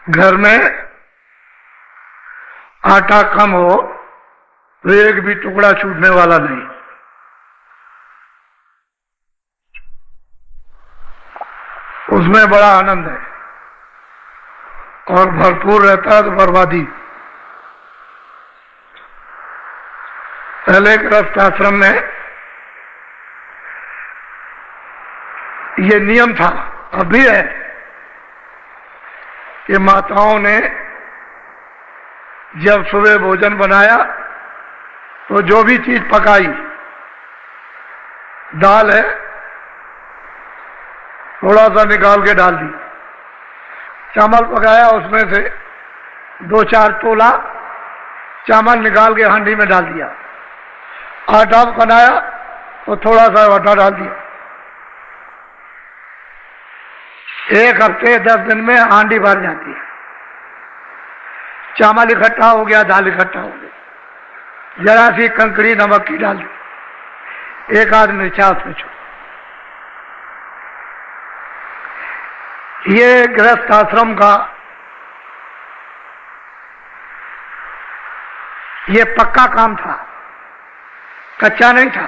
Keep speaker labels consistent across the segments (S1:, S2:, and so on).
S1: घर में आटा कम हो तो एक भी टुकड़ा छूटने वाला नहीं। उसमें बड़ा आनंद है और भरपूर रहता है तो बर्बादी। पहले गृहस्थ आश्रम में ये नियम था, अब भी है, कि माताओं ने जब सुबह भोजन बनाया तो जो भी चीज पकाई, दाल है थोड़ा सा निकाल के डाल दी, चावल पकाया उसमें से 2-4 तोला चावल निकाल के हांडी में डाल दिया, आटा बनाया तो थोड़ा सा आटा डाल दिया। 1 हफ्ते 10 दिन में हांडी भर जाती है। चावल इकट्ठा हो गया, दाल इकट्ठा हो गया, जरा सी कंकड़ी नमक की डाल दी, 1 आध मिर्चा उसमें छू। ये गृहस्थ आश्रम का ये पक्का काम था, कच्चा नहीं था।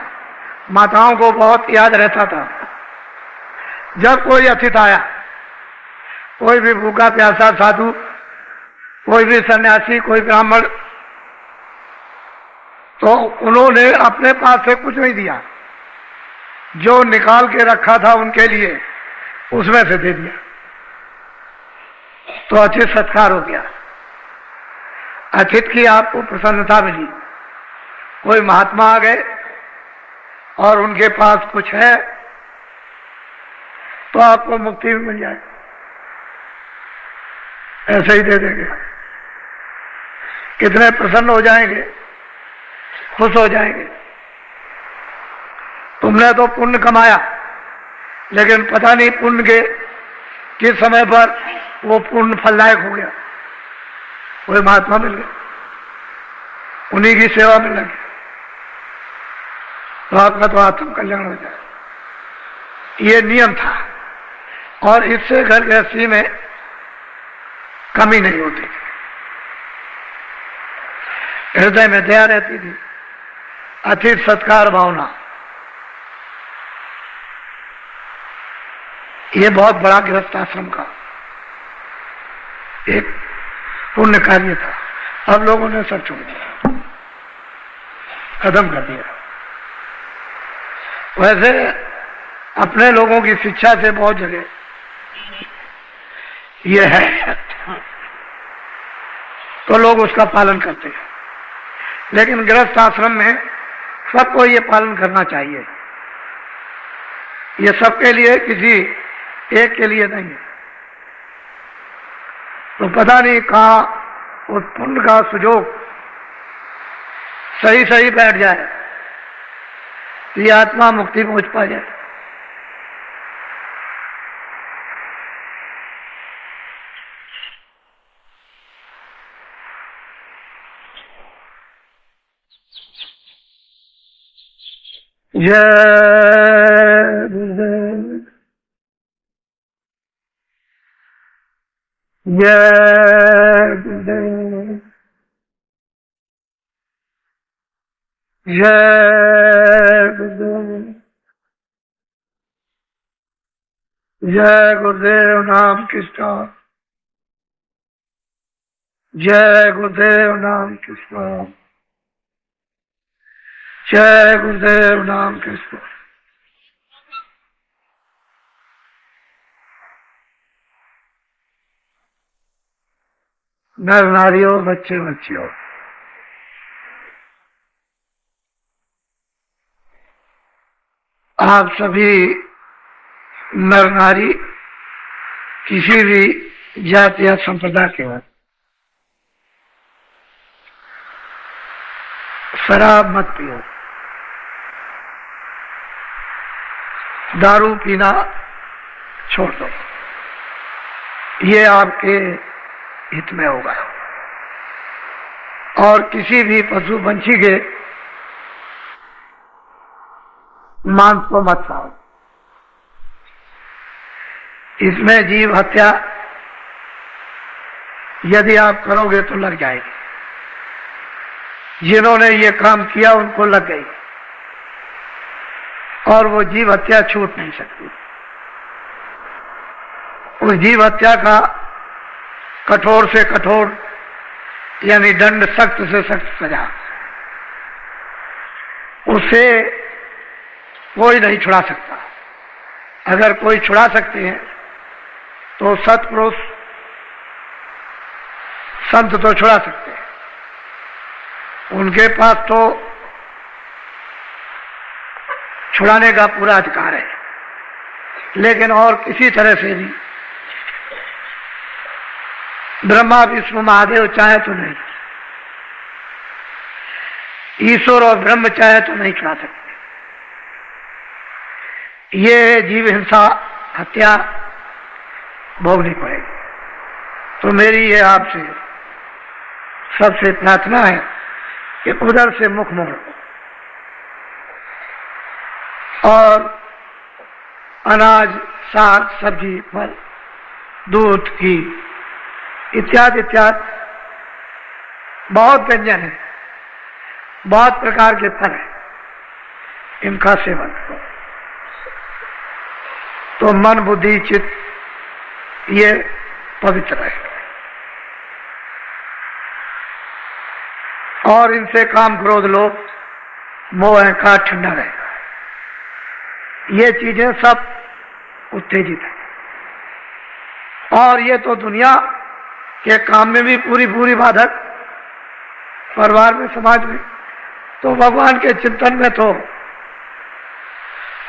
S1: माताओं को बहुत याद रहता था, जब कोई अतिथि आया, कोई भी भूखा प्यासा साधु, कोई भी सन्यासी, कोई ब्राह्मण, तो उन्होंने अपने पास से कुछ नहीं दिया, जो निकाल के रखा था उनके लिए उसमें से दे दिया, तो अतिथि सत्कार हो गया। अतिथि की आपको प्रसन्नता मिली। कोई महात्मा आ गए और उनके पास कुछ है तो आपको मुक्ति भी मिल जाए, ऐसे ही दे देंगे। कितने प्रसन्न हो जाएंगे, खुश हो जाएंगे। तुमने तो पुण्य कमाया, लेकिन पता नहीं पुण्य के किस समय पर वो पुण्य फलदायक हो गया। कोई महात्मा मिल गया, उन्हीं की सेवा में लगे तो आपका तो आत्म कल्याण हो जाए। ये नियम था और इससे घर गृहस्थी में कमी नहीं होती, हृदय में दया रहती थी, अतिथि सत्कार भावना। ये बहुत बड़ा गृहस्थ आश्रम का एक पुण्य कार्य था। अब लोगों ने सब छोड़ दिया, खत्म कर दिया। वैसे अपने लोगों की शिक्षा से बहुत जगह ये है तो लोग उसका पालन करते हैं, लेकिन गृहस्थ आश्रम में सबको ये पालन करना चाहिए। ये सबके लिए, किसी एक के लिए नहीं है। तो पता नहीं कहाँ उस पुण्य का सुजोग सही सही बैठ जाए कि आत्मा मुक्ति पहुंच पा जाए। जय गुरुदेव, जय गुरुदेव, जय गुरुदेव, जय गुरुदेव नाम कृष्ण, जय गुरुदेव नाम कृष्ण, जय गुरुदेव नाम कृष्ण। नर नारियों, बच्चे बच्चियों, आप सभी नर नारी किसी भी जाति या संप्रदाय के हैं, शराब मत पियो, दारू पीना छोड़ दो, ये आपके हित में होगा। और किसी भी पशु पंछी के मांस को मत खाओ, इसमें जीव हत्या यदि आप करोगे तो लग जाएगी। जिन्होंने ये काम किया उनको लग गई, और वो जीव हत्या छूट नहीं सकती। उस जीव हत्या का कठोर से कठोर यानी दंड, सख्त से सख्त सजा, उसे कोई नहीं छुड़ा सकता। अगर कोई छुड़ा सकते हैं तो सत्पुरुष संत तो छुड़ा सकते हैं, उनके पास तो छुड़ाने का पूरा अधिकार है। लेकिन और किसी तरह से भी ब्रह्मा विष्णु महादेव चाहे तो नहीं, ईश्वर और ब्रह्म चाहे तो नहीं छुड़ा सकते। ये जीव हिंसा हत्या भोगनी पड़ेगी। तो मेरी ये आपसे सबसे प्रार्थना है कि उधर से मुख मोड़ो और अनाज, साग, सब्जी, फल, दूध, घी इत्यादि इत्यादि बहुत व्यंजन है, बहुत प्रकार के फल है, इनका सेवन करो तो मन, बुद्धि, चित्त ये पवित्र रहेगा। और इनसे काम, क्रोध, लोभ, मोह, अहंकार ठंडा रहेगा। ये चीजें सब उत्तेजित है। और ये तो दुनिया के काम में भी पूरी पूरी बाधक, परिवार में, समाज में, तो भगवान के चिंतन में तो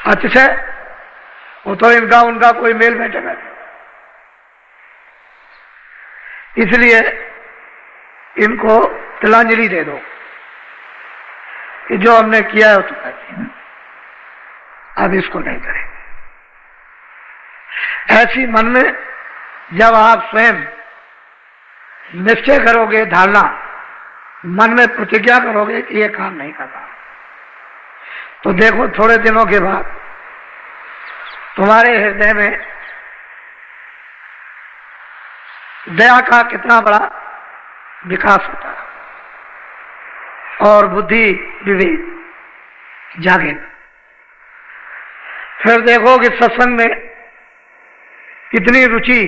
S1: अतिशय, वो तो इनका उनका कोई मेल बैठेगा नहीं। इसलिए इनको तिलांजलि दे दो कि जो हमने किया है वो तो करते हैं, अब इसको नहीं करेंगे। ऐसी मन में जब आप स्वयं निश्चय करोगे, धारणा मन में प्रतिज्ञा करोगे कि ये काम नहीं करना, तो देखो थोड़े दिनों के बाद तुम्हारे हृदय में दया का कितना बड़ा विकास होता है और बुद्धि, विवेक जागे। फिर देखो कि सत्संग में कितनी रुचि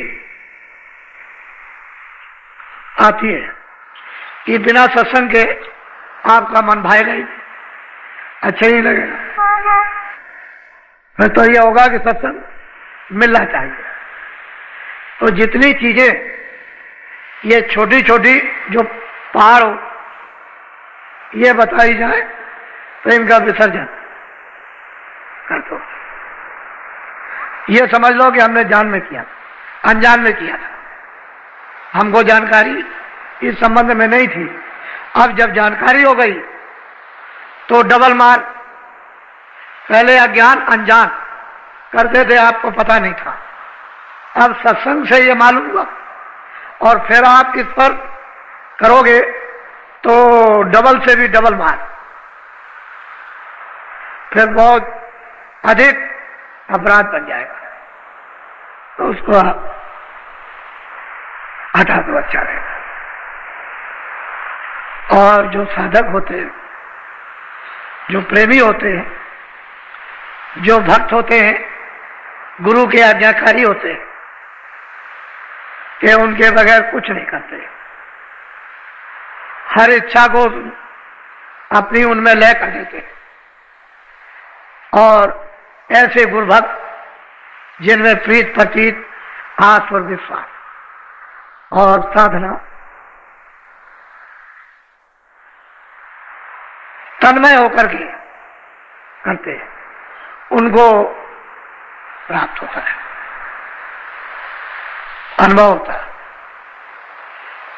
S1: आती है कि बिना सत्संग के आपका मन भाएगा ही, अच्छा ही लगेगा। फिर तो यह होगा कि सत्संग मिलना चाहिए। तो जितनी चीजें ये छोटी छोटी जो पहाड़ हो ये बताई जाए तो इनका विसर्जन कर दो। ये समझ लो कि हमने जान में किया, अनजान में किया था, हमको जानकारी इस संबंध में नहीं थी। अब जब जानकारी हो गई तो डबल मार। पहले अज्ञान, अनजान करते थे, आपको पता नहीं था। अब सत्संग से ये मालूम हुआ और फिर आप इस पर करोगे तो डबल से भी डबल मार, फिर बहुत अधिक अपराध बन जाएगा। तो उसको आप हटा दो, अच्छा रहेगा। और जो साधक होते हैं, जो प्रेमी होते हैं, जो भक्त होते हैं, गुरु के आज्ञाकारी होते हैं कि उनके बगैर कुछ नहीं करते, हर इच्छा को अपनी उनमें लय कर देते। और ऐसे गुरु भक्त जिनमें प्रीत, प्रतीत, आस और विश्वास और साधना तन्मय होकर के करते हैं, उनको प्राप्त होता है, अनुभव होता है।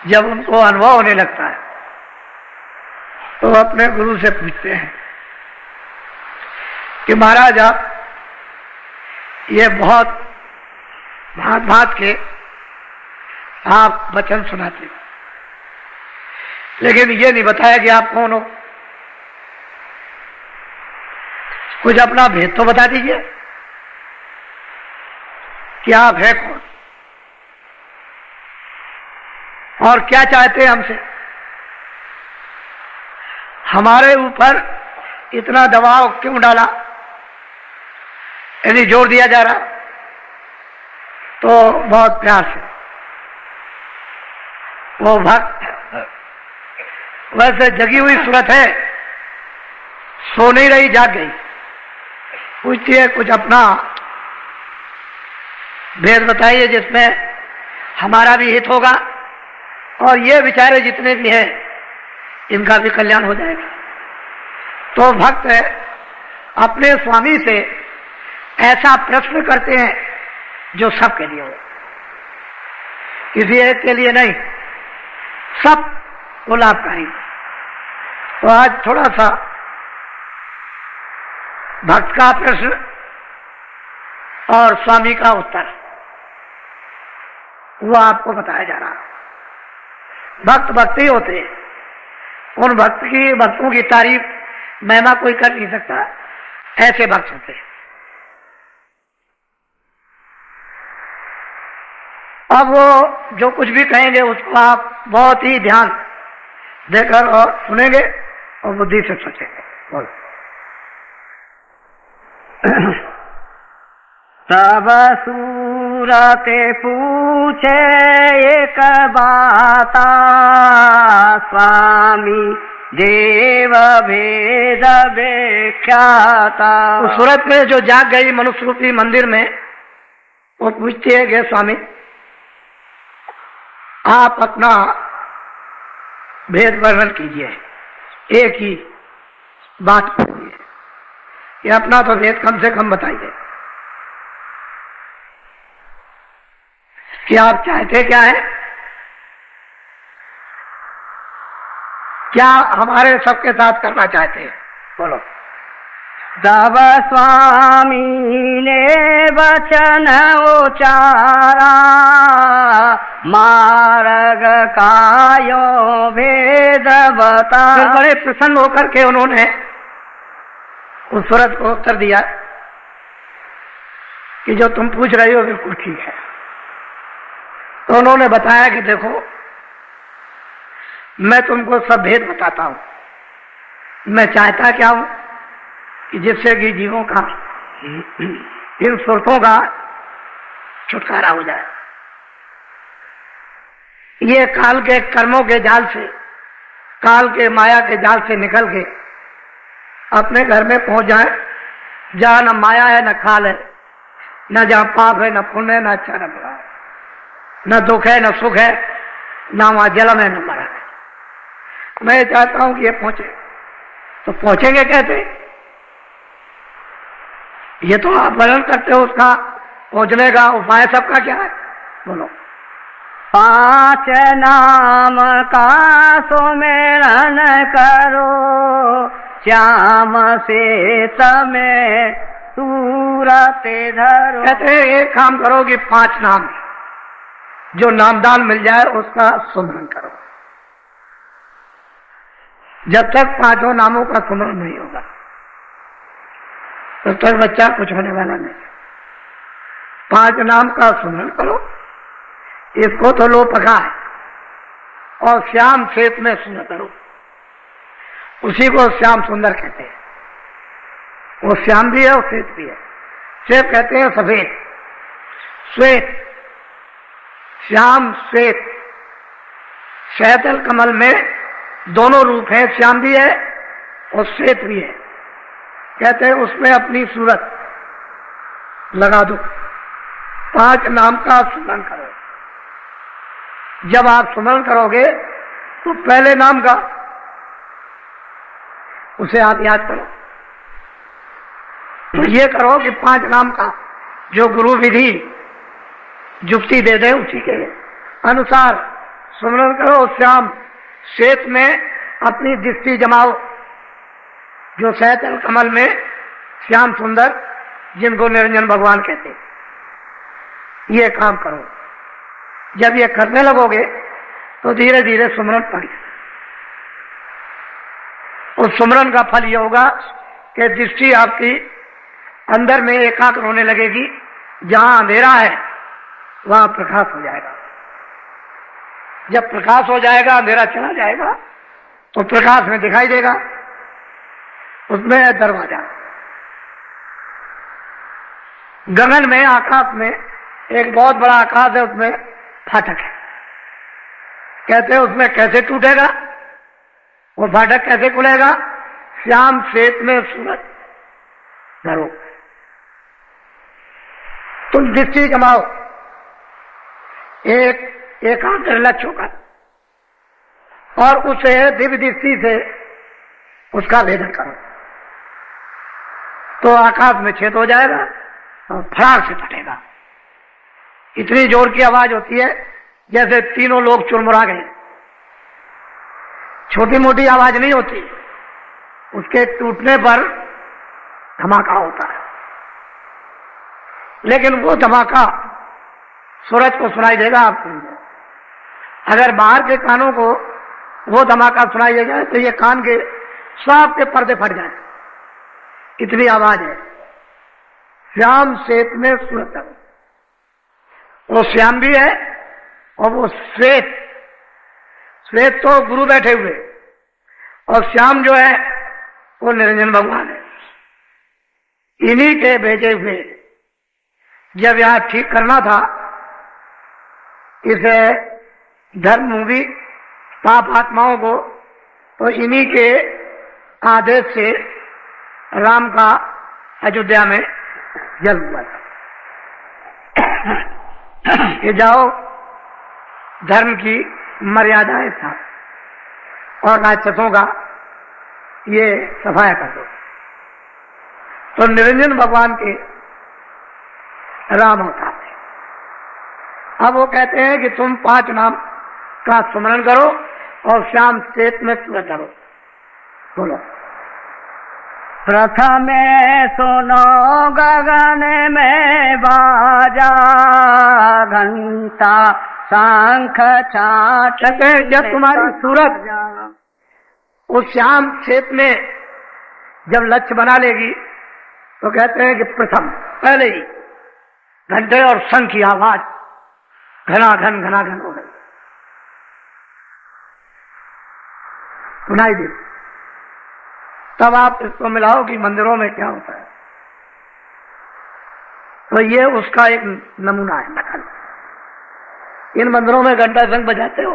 S1: जब उनको अनुभव होने लगता है तो अपने गुरु से पूछते हैं कि महाराज आप ये बहुत भांत भांत के आप वचन सुनाते, लेकिन ये नहीं बताया कि आप कौन हो। कुछ अपना भेद तो बता दीजिए कि आप है कौन। और क्या चाहते हैं हमसे? हमारे ऊपर इतना दबाव क्यों डाला? यदि जोर दिया जा रहा तो बहुत प्यार से वो भक्त वैसे जगी हुई सूरत है, सो नहीं रही, जाग गई। पूछती है कुछ अपना भेद बताइए जिसमें हमारा भी हित होगा और ये बेचारे जितने भी हैं इनका भी कल्याण हो जाएगा। तो भक्त अपने स्वामी से ऐसा प्रश्न करते हैं जो सबके लिए हो, किसी एक के लिए नहीं, सब को लाभकारी। तो आज थोड़ा सा भक्त का प्रश्न और स्वामी का उत्तर वो आपको बताया जा रहा है। भक्त भक्त ही होते हैं, उन भक्तों की तारीफ महिमा कोई कर नहीं सकता, ऐसे भक्त होते हैं। अब वो जो कुछ भी कहेंगे उसको आप बहुत ही ध्यान देकर और सुनेंगे और बुद्धि से सोचेंगे। बोलो।
S2: तब सूरते पूछे एक बाता, स्वामी देव भेद व्याख्याता।
S1: उस सूरत में जो जाग गई मनुष्य रूपी मंदिर में, वो पूछती है कि स्वामी आप अपना भेद वर्णन कीजिए, एक ही बात कीजिए, ये अपना तो भेद कम से कम बताइए कि आप चाहते क्या है, क्या हमारे सबके साथ करना चाहते हैं? बोलो।
S2: तब स्वामी ने वचन उचारा, मार्ग कायो भेद बता।
S1: फिर बड़े प्रसन्न होकर के उन्होंने उस सूरत को उत्तर दिया कि जो तुम पूछ रहे हो बिल्कुल ठीक है। तो उन्होंने बताया कि देखो मैं तुमको सब भेद बताता हूं। मैं चाहता क्या हूं कि जिससे कि जीवों का इन सुरतों का छुटकारा हो जाए, ये काल के कर्मों के जाल से, काल के माया के जाल से निकल के अपने घर में पहुंच जाए, जहां न माया है न काल है, न जहां पाप है न पुण्य है, न अच्छा न बुरा है, न दुख है न सुख है, न वहां जन्म है न मरण है। मैं चाहता हूं कि ये पहुंचे। तो पहुंचेंगे कैसे? ये तो आप वर्णन करते हो, उसका पहुंचने का उपाय सबका क्या है? बोलो।
S2: 5 नाम का सुमिरन करो, श्याम से तमें सूरत धरो।
S1: कहते हैं एक काम करो कि 5 नाम जो नामदान मिल जाए उसका सुमरन करो। जब तक 5 नामों का सुमरन नहीं होगा तब तक बच्चा कुछ होने वाला नहीं। 5 नाम का सुमरन करो, इसको तो लो पका है, और श्याम श्वेत में सुंदर करो, उसी को श्याम सुंदर कहते हैं। वो श्याम भी है और श्वेत भी है। श्वेत कहते हैं सफेद, श्वेत, श्याम श्वेत। शैतल कमल में दोनों रूप हैं, श्याम भी है और श्वेत भी है। कहते हैं उसमें अपनी सूरत लगा दो, 5 नाम का स्मरण करो। जब आप स्मरण करोगे तो पहले नाम का उसे आप याद करो। तो ये करो कि 5 नाम का जो गुरु विधि जुक्ति दे दे उसी के अनुसार स्मरण करो। श्याम श्वेत में अपनी दृष्टि जमाओ, जो शैतल कमल में श्याम सुंदर, जिनको निरंजन भगवान कहते, ये काम करो। जब ये करने लगोगे तो धीरे धीरे सुमरन पड़ी। उस सुमरन का फल ये होगा कि दृष्टि आपकी अंदर में एकाग्र होने लगेगी, जहां अंधेरा है वहां प्रकाश हो जाएगा। जब प्रकाश हो जाएगा, अंधेरा चला जाएगा, तो प्रकाश में दिखाई देगा। उसमें है दरवाजा। गगन में, आकाश में एक बहुत बड़ा आकाश है, उसमें फाटक है। कहते हैं उसमें कैसे टूटेगा, वो फाटक कैसे खुलेगा? श्याम श्वेत में सूरज धरो, तुम दृष्टि जमाओ, एक आंख लक्ष्य होगा, और उसे दिव्य दृष्टि से उसका भेदन करो, तो आकाश में छेद हो जाएगा और फरार से फटेगा। इतनी जोर की आवाज होती है जैसे तीनों लोग चुरमुरा गए। छोटी मोटी आवाज नहीं होती, उसके टूटने पर धमाका होता है। लेकिन वो धमाका सूरज को सुनाई देगा आपको। अगर बाहर के कानों को वो धमाका सुनाई देगा तो ये कान के सब के पर्दे फट जाए, इतनी आवाज है। श्याम श्वेत में सूरज, वो श्याम भी है और वो श्वेत, श्वेत तो गुरु बैठे हुए, और श्याम जो है वो निरंजन भगवान है। इन्हीं के भेजे हुए जब यहां ठीक करना था इसे धर्म मूवी पाप आत्माओं को, तो इन्हीं के आदेश से राम का अयोध्या में जन्म हुआ था कि जाओ धर्म की मर्यादाएं था और राक्षसों का ये सफाया कर दो। तो निरंजन भगवान के राम अवतार थे। अब वो कहते हैं कि तुम 5 नाम का स्मरण करो और श्याम श्वेत में सूरज धरो। बोलो।
S2: प्रथमे सुनो गगन में बाजा, घंटा शंख छाट।
S1: जब तुम्हारी सूरत उस श्याम श्वेत में जब लक्ष्य बना लेगी तो कहते हैं कि प्रथम पहले ही घंटे और शंख की आवाज घनाघन हो गई, सुनाई दी। तब आप इसको मिलाओ कि मंदिरों में क्या होता है। तो ये उसका एक नमूना है, नकल। इन मंदिरों में घंटा शंख बजाते हो,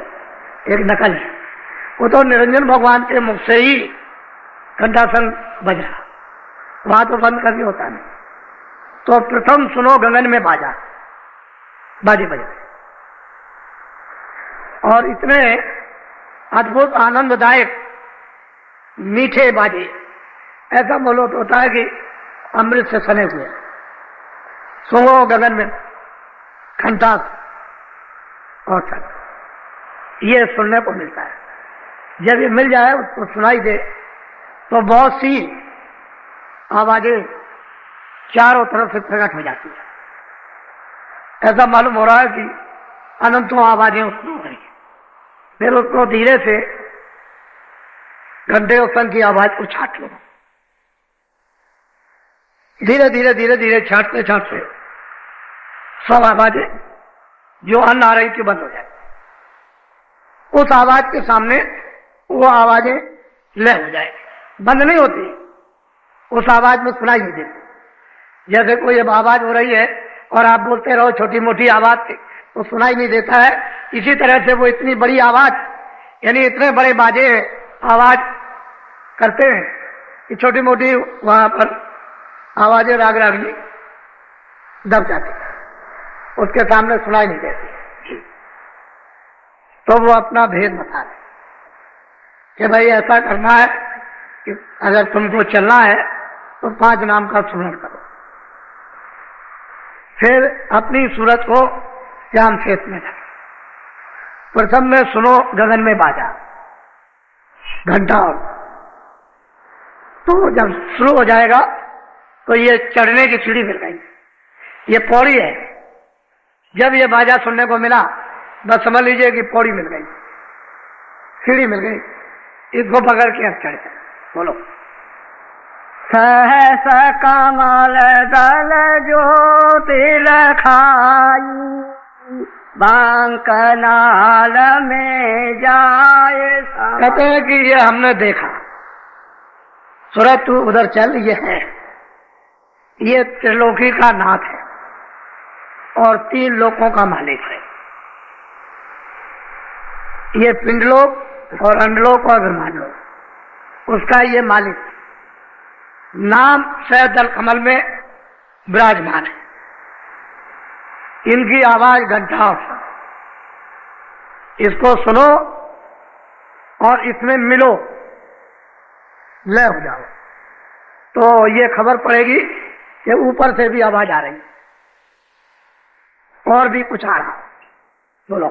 S1: एक नकल है। वो तो निरंजन भगवान के मुख से ही घंटा शंख बज रहा, वहां तो बंद करके होता नहीं। तो प्रथम सुनो गगन में बाजा, बाजे बजे, और इतने अद्भुत आनंददायक मीठे बाजे, ऐसा बोलो तो होता है कि अमृत से सने हुए। सुनो गगन में घंटा और शंख, ये सुनने को मिलता है। जब ये मिल जाए, उसको सुनाई दे, तो बहुत सी आवाजें चारों तरफ से प्रकट हो जाती है। ऐसा मालूम हो रहा है कि अनंतों आवाजें उत्पन्न हो रही है। फिर उसको धीरे से घंटे और शंख की आवाज को छाट लो। धीरे धीरे धीरे धीरे छाटते छाटते सब आवाजें जो अन्न आ रही थी बंद हो जाए। उस आवाज के सामने वो आवाजें लय हो जाए, बंद नहीं होती, उस आवाज में सुनाई नहीं देती। जैसे कोई अब आवाज हो रही है और आप बोलते रहो छोटी मोटी आवाज से, तो सुनाई नहीं देता है। इसी तरह से वो इतनी बड़ी आवाज, यानी इतने बड़े बाजे आवाज करते हैं कि छोटी मोटी वहां पर आवाजें राग रागनी दब जाती है, उसके सामने सुनाई नहीं देती। तो वो अपना भेद बता रहे कि भाई ऐसा करना है कि अगर तुमको चलना है तो 5 नाम का स्मरण करो। फिर अपनी सूरत को श्याम श्वेत में रखो। प्रथम में सुनो गगन में बाजा, घंटा, और तो जब शुरू हो जाएगा तो ये चढ़ने की सीढ़ी मिल गई, ये पौड़ी है। जब ये बाजा सुनने को मिला, बस समझ लीजिए कि पौड़ी मिल गई, सीढ़ी मिल गई, इसको पकड़ के अब चढ़ गए। बोलो।
S2: सहस कमल दल ज्योति लखाई, बांकनाल में जाए।
S1: कहते हैं कि ये हमने देखा, सूरज तू उधर चल, ये है, ये त्रिलोकी का नाथ है और 3 लोकों का मालिक है। ये पिंडलोक और अंडलोक और ब्रह्मांडलोक, उसका ये मालिक नाम सैदल कमल में विराजमान है। इनकी आवाज घंटा, इसको सुनो और इसमें मिलो, लय हो जाओ, तो ये खबर पड़ेगी कि ऊपर से भी आवाज आ रही और भी कुछ आ रहा। बोलो।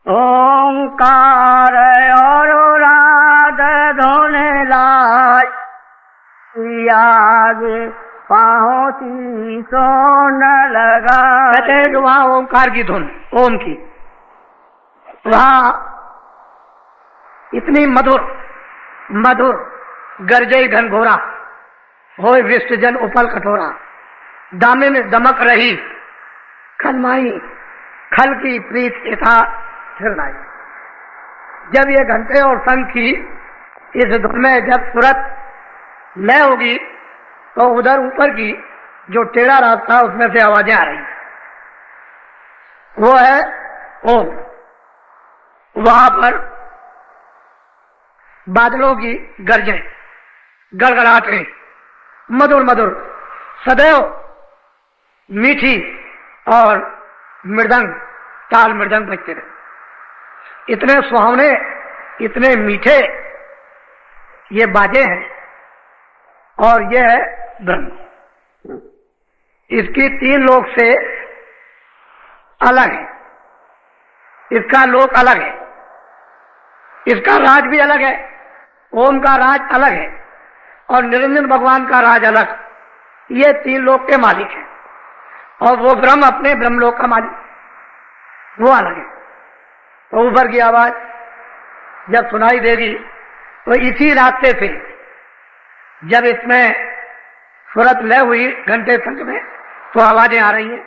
S2: ओंकार और राध धुन लाई, आगे पहुंची सोन लगा।
S1: कहते हैं कि वहां ओंकार की धुन, ओम की, वहां इतनी मधुर मधुर गरजे घनघोरा, होय विष्टजन उपल कठोरा, दामिन दमक रही खलमाई, खल की प्रीत यथा फिरनाई। जब ये घंटे और शंख की इस धुन में जब सूरत लय होगी तो उधर ऊपर की जो टेढ़ा रास्ता उसमें से आवाजें आ रही, वो है ओम। वहां पर बादलों की गर्जें, गड़गड़ाहटें, मधुर मधुर सदैव मीठी और मृदंग, ताल मृदंग बजते रहे। इतने सुहावने, इतने मीठे ये बाजे हैं और यह है ब्रह्म। इसकी 3 लोक से अलग है, इसका लोक अलग है, इसका राज भी अलग है, ओम का राज अलग है और निरंजन भगवान का राज अलग। ये 3 लोक के मालिक हैं और वो ब्रह्म अपने ब्रह्मलोक का मालिक, वो अलग है। तो ऊपर की आवाज जब सुनाई देगी तो इसी रास्ते से जब इसमें सूरत लय हुई घंटे संग में तो आवाजें आ रही हैं,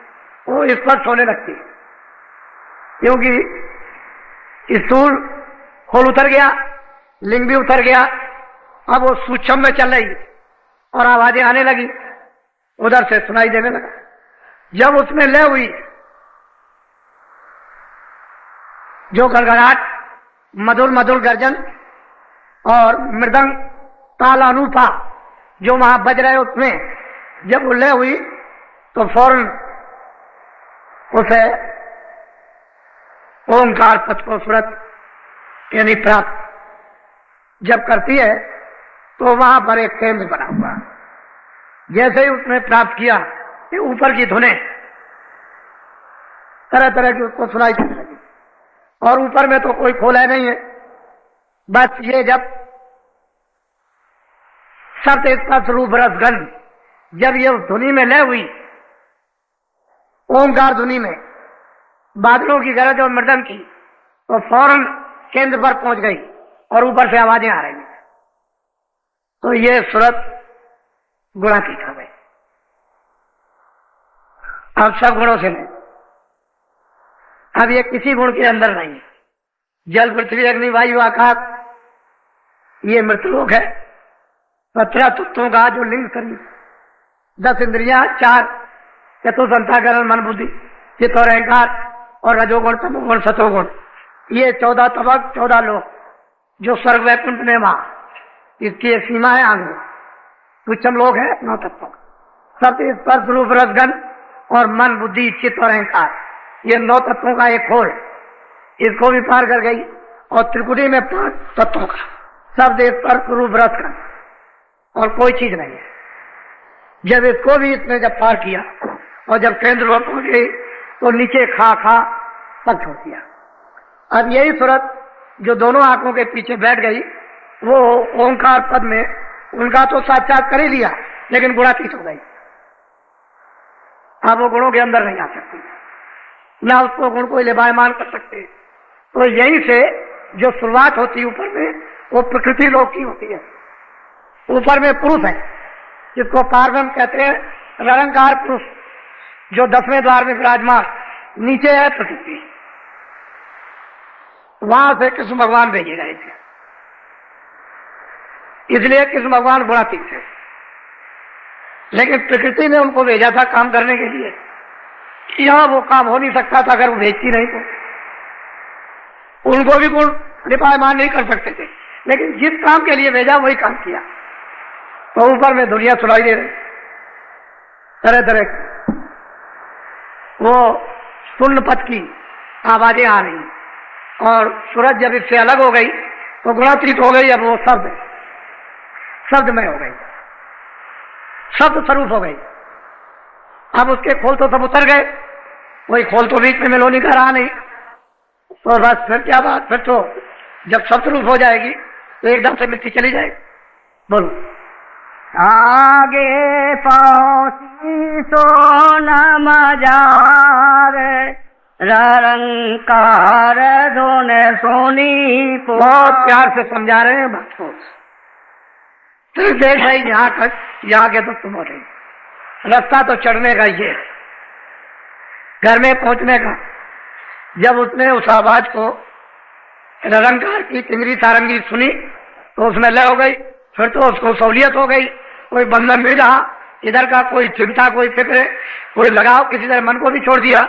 S1: वो इस पर सोने लगती है, क्योंकि स्थूल खोल उतर गया, लिंग भी उतर गया, अब वो सूक्ष्म में चल रही और आवाजें आने लगी, उधर से सुनाई देने लगा। जब उसमें लय हुई, जो गड़गड़ाहट, मधुर मधुर गर्जन और मृदंग ताल अनूपा जो वहां बज रहे, उसमें जब लय हुई तो फौरन उसे ओंकार पद को सूरत यानी प्राप्त जब करती है तो वहां पर एक केंद्र बना हुआ। जैसे ही उसने प्राप्त किया कि ऊपर की धुनें तरह तरह की उसको सुनाई देने लगी और ऊपर में तो कोई खोला नहीं है, बस ये जब सत स्पर्श रूप रसगन जब ये उस धुनी में लय हुई, ओंकार धुनी में बादलों की गरज और मृदंग की, तो फौरन केंद्र पर पहुंच गई और ऊपर से आवाजें आ रही हैं। तो ये सूरत गुणातीत हो गई। अब सब गुणों से नहीं, अब ये किसी गुण के अंदर नहीं है। जल पृथ्वी अग्नि वायु आकाश ये मृतलोक है। 17 तत्वों का जो लिंग शरीर, 10 इंद्रियां, 4 चतुर्थ अंतःकरण मन बुद्धि चित्त और अहंकार और रजोगुण तमोगुण सतोगुण, ये 14 तबक 14 लोक जो स्वर्ग वैकुंठ में वहां इसकी एक सीमा है। आगे सूक्ष्म लोक है 9 तत्व, सत्य स्पर्श रूप रसगन और मन बुद्धि चित्त और अहंकार, ये 9 तत्वों का एक खोल, इसको भी पार कर गई। और त्रिकुटी में 5 तत्वों का शब्द स्पर्श रूप रसगन और कोई चीज नहीं है। जब इसको भी इसने जब पार किया और जब केंद्र पर पहुंच गई तो नीचे खा सब छोड़ दिया। अब यही सूरत जो दोनों आंखों के पीछे बैठ गई, वो ओंकार पद में उनका तो साक्षात कर ही लिया, लेकिन गुणातीत हो गई। अब वो गुणों के अंदर नहीं आ सकती, ना उसको गुण को लेबायमान कर सकते। तो यहीं से जो शुरुआत होती है ऊपर में, वो प्रकृति लोक की होती है। ऊपर में पुरुष है जिसको पारब्रह्म कहते हैं, निरंकार पुरुष जो 10वें द्वार में विराजमान नीचे है प्रकृति, वहां से कृष्ण भगवान भेजे गए थे, इसलिए कृष्ण भगवान गुणातीत थे। लेकिन प्रकृति ने उनको भेजा था काम करने के लिए, यहां वो काम हो नहीं सकता था अगर वो भेजती नहीं तो। उनको भी गुण निपायमान नहीं कर सकते थे, लेकिन जिस काम के लिए भेजा वही काम किया। तो ऊपर में दुनिया सुनाई दे रही तरह तरह की, वो शून्य पथ की आवाजें आ रही, और सूरज जब इससे अलग हो गई तो गुणातीत हो गई। अब वो शब्दमय हो गई, शब्द स्वरूप हो गई। अब उसके खोल तो सब उतर गए, वही खोल तो बीच में मेलोनी का रहा नहीं। तो बस फिर क्या बात, फिर तो जब शब्द रूप हो जाएगी तो एकदम से मिट्टी चली जाएगी। बोलो।
S2: आगे पहुंची सो नम जार, रंकार धोने सोनी को।
S1: बहुत प्यार से समझा रहे हैं बात को। तो देख रही यहाँ तक, यहाँ के तो तुम हो रही, रास्ता तो चढ़ने का ही है, घर में पहुंचने का। जब उसने उस आवाज को रंकार की तिंगरी सारंगी सुनी तो उसमें लय हो गई। फिर तो उसको सहूलियत हो गई, कोई बंधन नहीं रहा, इधर का कोई चिंता, कोई फिक्र, कोई लगाव, किसी तरह मन को भी छोड़ दिया,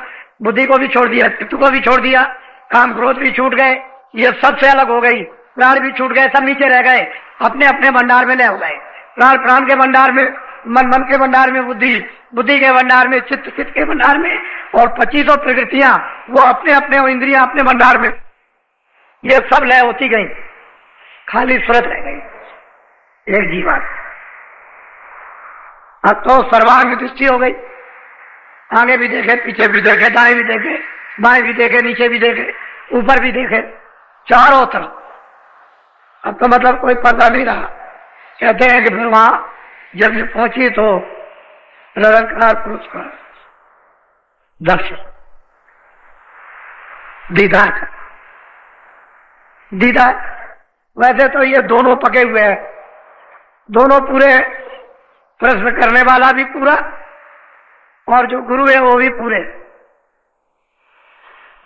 S1: बुद्धि को भी छोड़ दिया, चित्त को भी छोड़ दिया, काम क्रोध भी छूट गए, ये सबसे अलग हो गई, प्राण भी छूट गए, सब नीचे रह गए, अपने अपने भंडार में लय हो गए। प्राण प्राण के भंडार में, मन मन के भंडार में, बुद्धि बुद्धि के भंडार में, चित्त चित्त के भंडार में, और 25 प्रकृतियां वो अपने अपने, इंद्रियां अपने भंडार में। ये सब लय होती गई, खाली सूरत रह गई, एक जीवात्मा। अब तो सर्वांग दृष्टि हो गई, आगे भी देखे, पीछे भी देखे, दाएं भी देखे, बाएं भी देखे, नीचे भी देखे, ऊपर भी देखे, चारों तरफ। अब तो मतलब कोई पर्दा नहीं रहा। कहते हैं कि फिर वहां जब ये पहुंची तो निरंकार पुरुष का दर्शन, दीदार। दीदार वैसे तो ये दोनों पके हुए हैं, दोनों पूरे, प्रश्न करने वाला भी पूरा और जो गुरु है वो भी पूरे,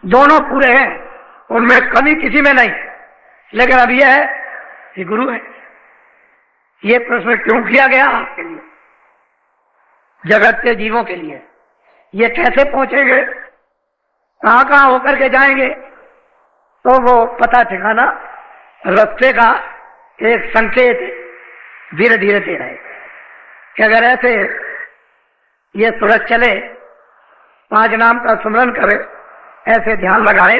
S1: दोनों पूरे हैं, उनमें कमी किसी में नहीं। लेकिन अब यह है कि गुरु है। ये प्रश्न क्यों किया गया आपके लिए, जगत के जीवों के लिए? ये कैसे पहुंचेंगे, कहां कहां होकर के जाएंगे? तो वो पता ठिकाना रास्ते का एक संकेत धीरे धीरे दे रहे कि अगर ऐसे ये सूरज चले, 5 नाम का स्मरण करे, ऐसे ध्यान लगाए,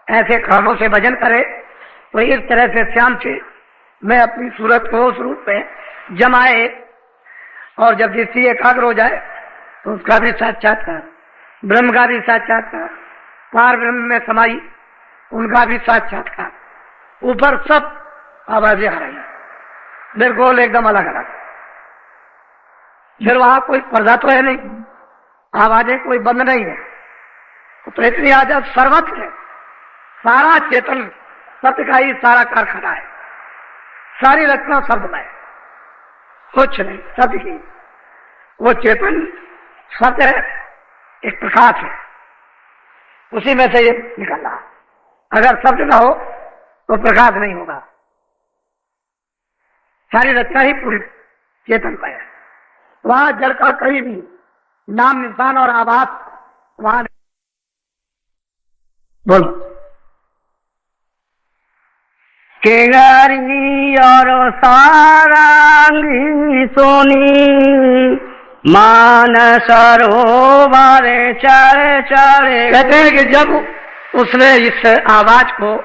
S1: ऐसे कामों से भजन करे, तो इस तरह से श्याम से मैं अपनी सूरत को उस रूप में जमाए, और जब दृष्टि एकाग्र हो जाए तो उसका भी साक्षात्कार, ब्रह्म का भी साक्षात्कार, पार ब्रह्म में समाई उनका भी साक्षात्कार। ऊपर सब आवाजें आ रही, बिल्कुल एकदम अलग अलग। फिर वहां कोई पर्दा तो है नहीं, आवाजें कोई बंद नहीं है, तो इतनी आजाद सर्वत्र है, सारा चेतन सत्य का ही सारा कारखाना है, सारी रचना शब्द में, कुछ नहीं, सत्य की। वो चेतन सत्य है, एक प्रकाश है, उसी में से ये निकल रहा। अगर शब्द ना हो तो प्रकाश नहीं होगा। सारी रचना ही पूरी चेतन में है, वहां जड़ का कहीं भी नाम निशान और आवाज वहां। बोलो।
S2: केगरी और सारंगी सोनी, मान सरोवर चढ़े चढ़े।
S1: कहते हैं कि जब उसने इस आवाज को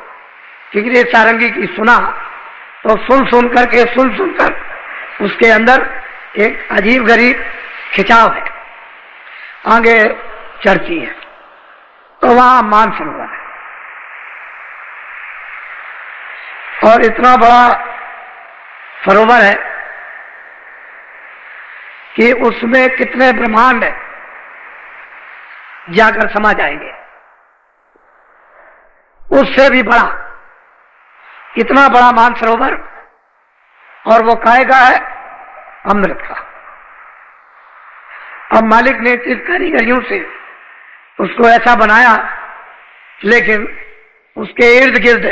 S1: किगरी सारंगी की सुना तो सुन सुनकर उसके अंदर एक अजीब गरीब खिंचाव है, आगे चढ़ती है। तो वहां मानसरोवर है, और इतना बड़ा सरोवर है कि उसमें कितने ब्रह्मांड जाकर समा जाएंगे, उससे भी बड़ा, इतना बड़ा मानसरोवर। और वो काय का है? अमृत का। अब मालिक ने इस कारीगरियों से उसको ऐसा बनाया, लेकिन उसके इर्द गिर्द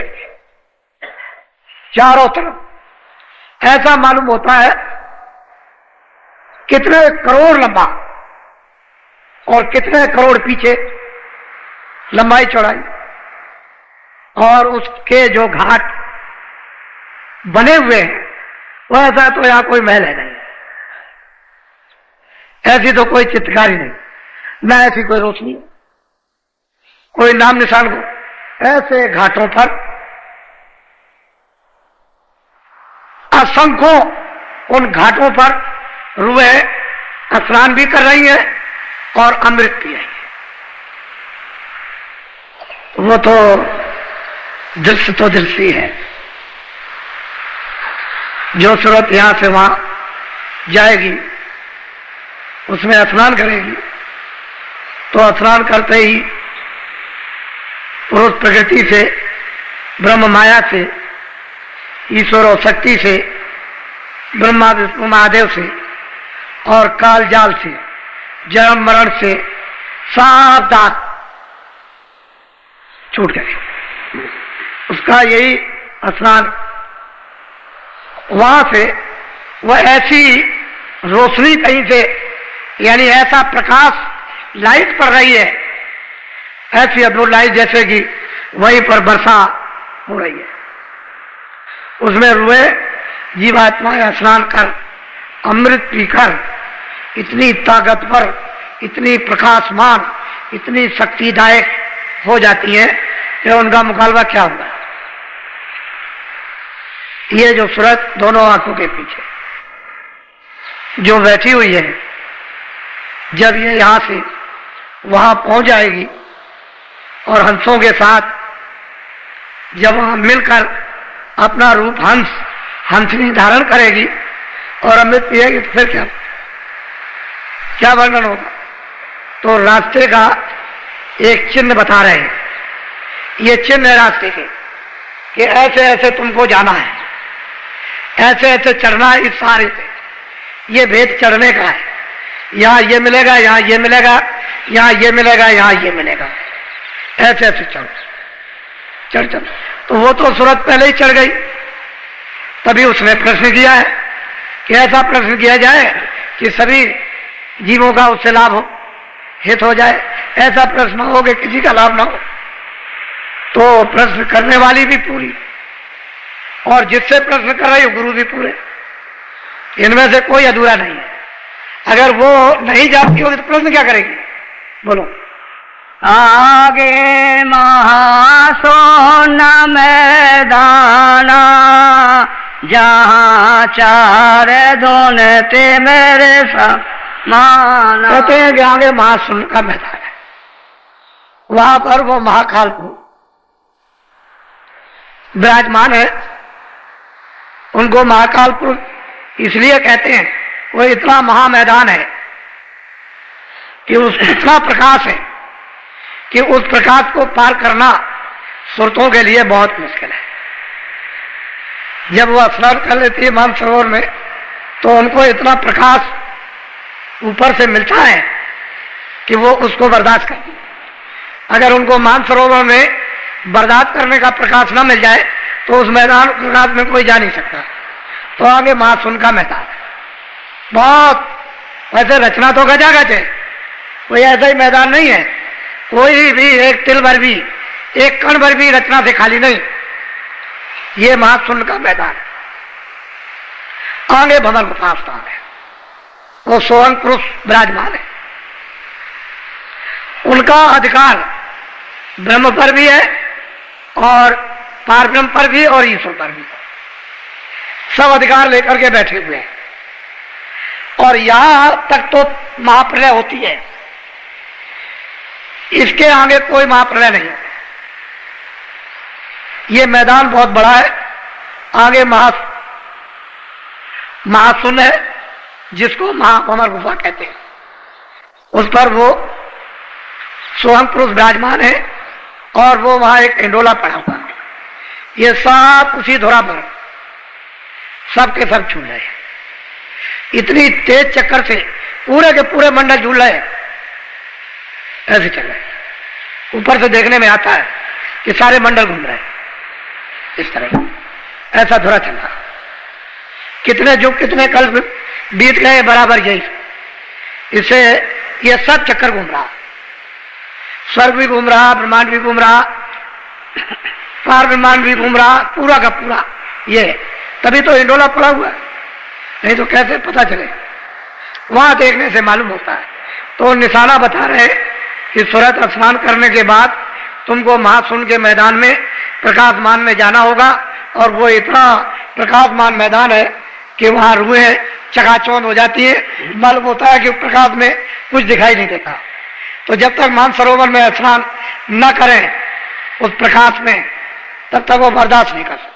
S1: चारों तरफ ऐसा मालूम होता है कितने करोड़ लंबा और कितने करोड़ पीछे लंबाई चौड़ाई, और उसके जो घाट बने हुए हैं वो ऐसा तो यहां कोई महल है नहीं, ऐसी तो कोई चित्रकारी नहीं, न ऐसी कोई रोशनी, कोई नाम निशान को। ऐसे घाटों पर असंख्यों उन घाटों पर रूहें स्नान भी कर रही हैं और अमृत पी रही हैं। वो तो दृश्य है। जो सूरत यहां से वहां जाएगी उसमें स्नान करेगी, तो स्नान करते ही पुरुष प्रकृति से, ब्रह्म माया से, ईश्वर और शक्ति से, ब्रह्मा विष्णु महादेव से और काल जाल से, जन्म मरण से सब दांत छूट गए। उसका यही स्नान, वहां से वह ऐसी रोशनी कहीं से, यानी ऐसा प्रकाश, लाइट पड़ रही है, ऐसी अद्भुत लाइट जैसे कि वहीं पर वर्षा हो रही है। उसमें रुए जीवात्माएं स्नान कर, अमृत पीकर इतनी ताकतवर, इतनी प्रकाशमान, इतनी शक्तिदायक हो जाती हैं कि उनका मुकाबला क्या होगा। ये जो सूरत दोनों आंखों के पीछे जो बैठी हुई है, जब ये यहां से वहां पहुंच जाएगी और हंसों के साथ जब वहां मिलकर अपना रूप हंसनी धारण करेगी और अमृत पिएगी, तो फिर क्या वर्णन होगा। तो रास्ते का एक चिन्ह बता रहे हैं, ये चिन्ह है रास्ते के कि ऐसे ऐसे तुमको जाना है, ऐसे ऐसे चढ़ना है इस सहारे से, ये भेद चढ़ने का है, यहाँ ये मिलेगा, यहाँ ये मिलेगा, यहाँ ये मिलेगा, यहाँ ये मिलेगा, ऐसे ऐसे चढ़ चढ़। तो वो तो सूरत पहले ही चढ़ गई, तभी उसने प्रश्न किया है कि ऐसा प्रश्न किया जाए कि सभी जीवों का उससे लाभ हो, हित हो जाए। ऐसा प्रश्न हो कि किसी का लाभ ना हो। तो प्रश्न करने वाली भी पूरी और जिससे प्रश्न कर रही हो गुरु भी पूरे, इनमें से कोई अधूरा नहीं है। अगर वो नहीं जानती होगी तो प्रश्न क्या करेगी, बोलो।
S2: आगे महासोना मैदाना, जहाँ चार धुनते मेरे समाना।
S1: कहते हैं कि आगे महासुन का मैदान है, वहां पर वो महाकालपुर विराजमान है। उनको महाकालपुर इसलिए कहते हैं, वो इतना महामैदान है कि उस इतना प्रकाश है कि उस प्रकाश को पार करना सुरतों के लिए बहुत मुश्किल है। जब वो स्नान कर लेती है मानसरोवर में, तो उनको इतना प्रकाश ऊपर से मिलता है कि वो उसको बर्दाश्त करती है। अगर उनको मानसरोवर में बर्दाश्त करने का प्रकाश न मिल जाए तो उस मैदान प्रकाश में कोई जा नहीं सकता। तो आगे महासुन का मैदान बहुत, वैसे रचना तो गजागज है, कोई ऐसा ही मैदान नहीं है, कोई भी एक तिल भर भी, एक कण भर भी रचना से खाली नहीं। ये महासुन का मैदान है। आगे भवन गुफा स्थान है, वो सोहन पुरुष विराजमान है। उनका अधिकार ब्रह्म पर भी है और पारब्रह्म पर भी और ईश्वर पर भी, सब अधिकार लेकर के बैठे हुए हैं। और यहां तक तो महाप्रलय होती है, इसके आगे कोई महाप्रलय नहीं है। ये मैदान बहुत बड़ा है। आगे महासुन है, जिसको महाभंवर गुफा कहते हैं। उस पर वो सोहम पुरुष विराजमान है और वो वहां एक इंडोला पड़ा हुआ है। ये सब उसी धुरा पर सब के सब झूल रहे हैं। इतनी तेज चक्कर से पूरे के पूरे मंडल झूल रहे हैं। ऐसे चल रहे। ऊपर से देखने में आता है कि सारे मंडल घूम रहे हैं इस तरह, ऐसा धुरा चल रहा। कितने जो कितने कल्प बीत गए बराबर यही, इससे ये सब चक्कर घूम रहा, स्वर्ग भी घूम रहा, ब्रह्मांड भी घूम रहा, पार ब्रह्मांड भी घूम रहा, पूरा का पूरा ये। तभी तो इंडोला पड़ा हुआ है, नहीं तो कैसे पता चले? वहां देखने से मालूम होता है। तो निशाना बता रहे कि सूरत स्नान करने के बाद तुमको महासुन के मैदान में प्रकाशमान में जाना होगा, और वो इतना प्रकाशमान मैदान है कि वहां रूहें चकाचौंध हो जाती है, मालूम होता है कि प्रकाश में कुछ दिखाई नहीं देता। तो जब तक मानसरोवर में स्नान न करें उस प्रकाश में, तब तक वो बर्दाश्त नहीं कर सकते।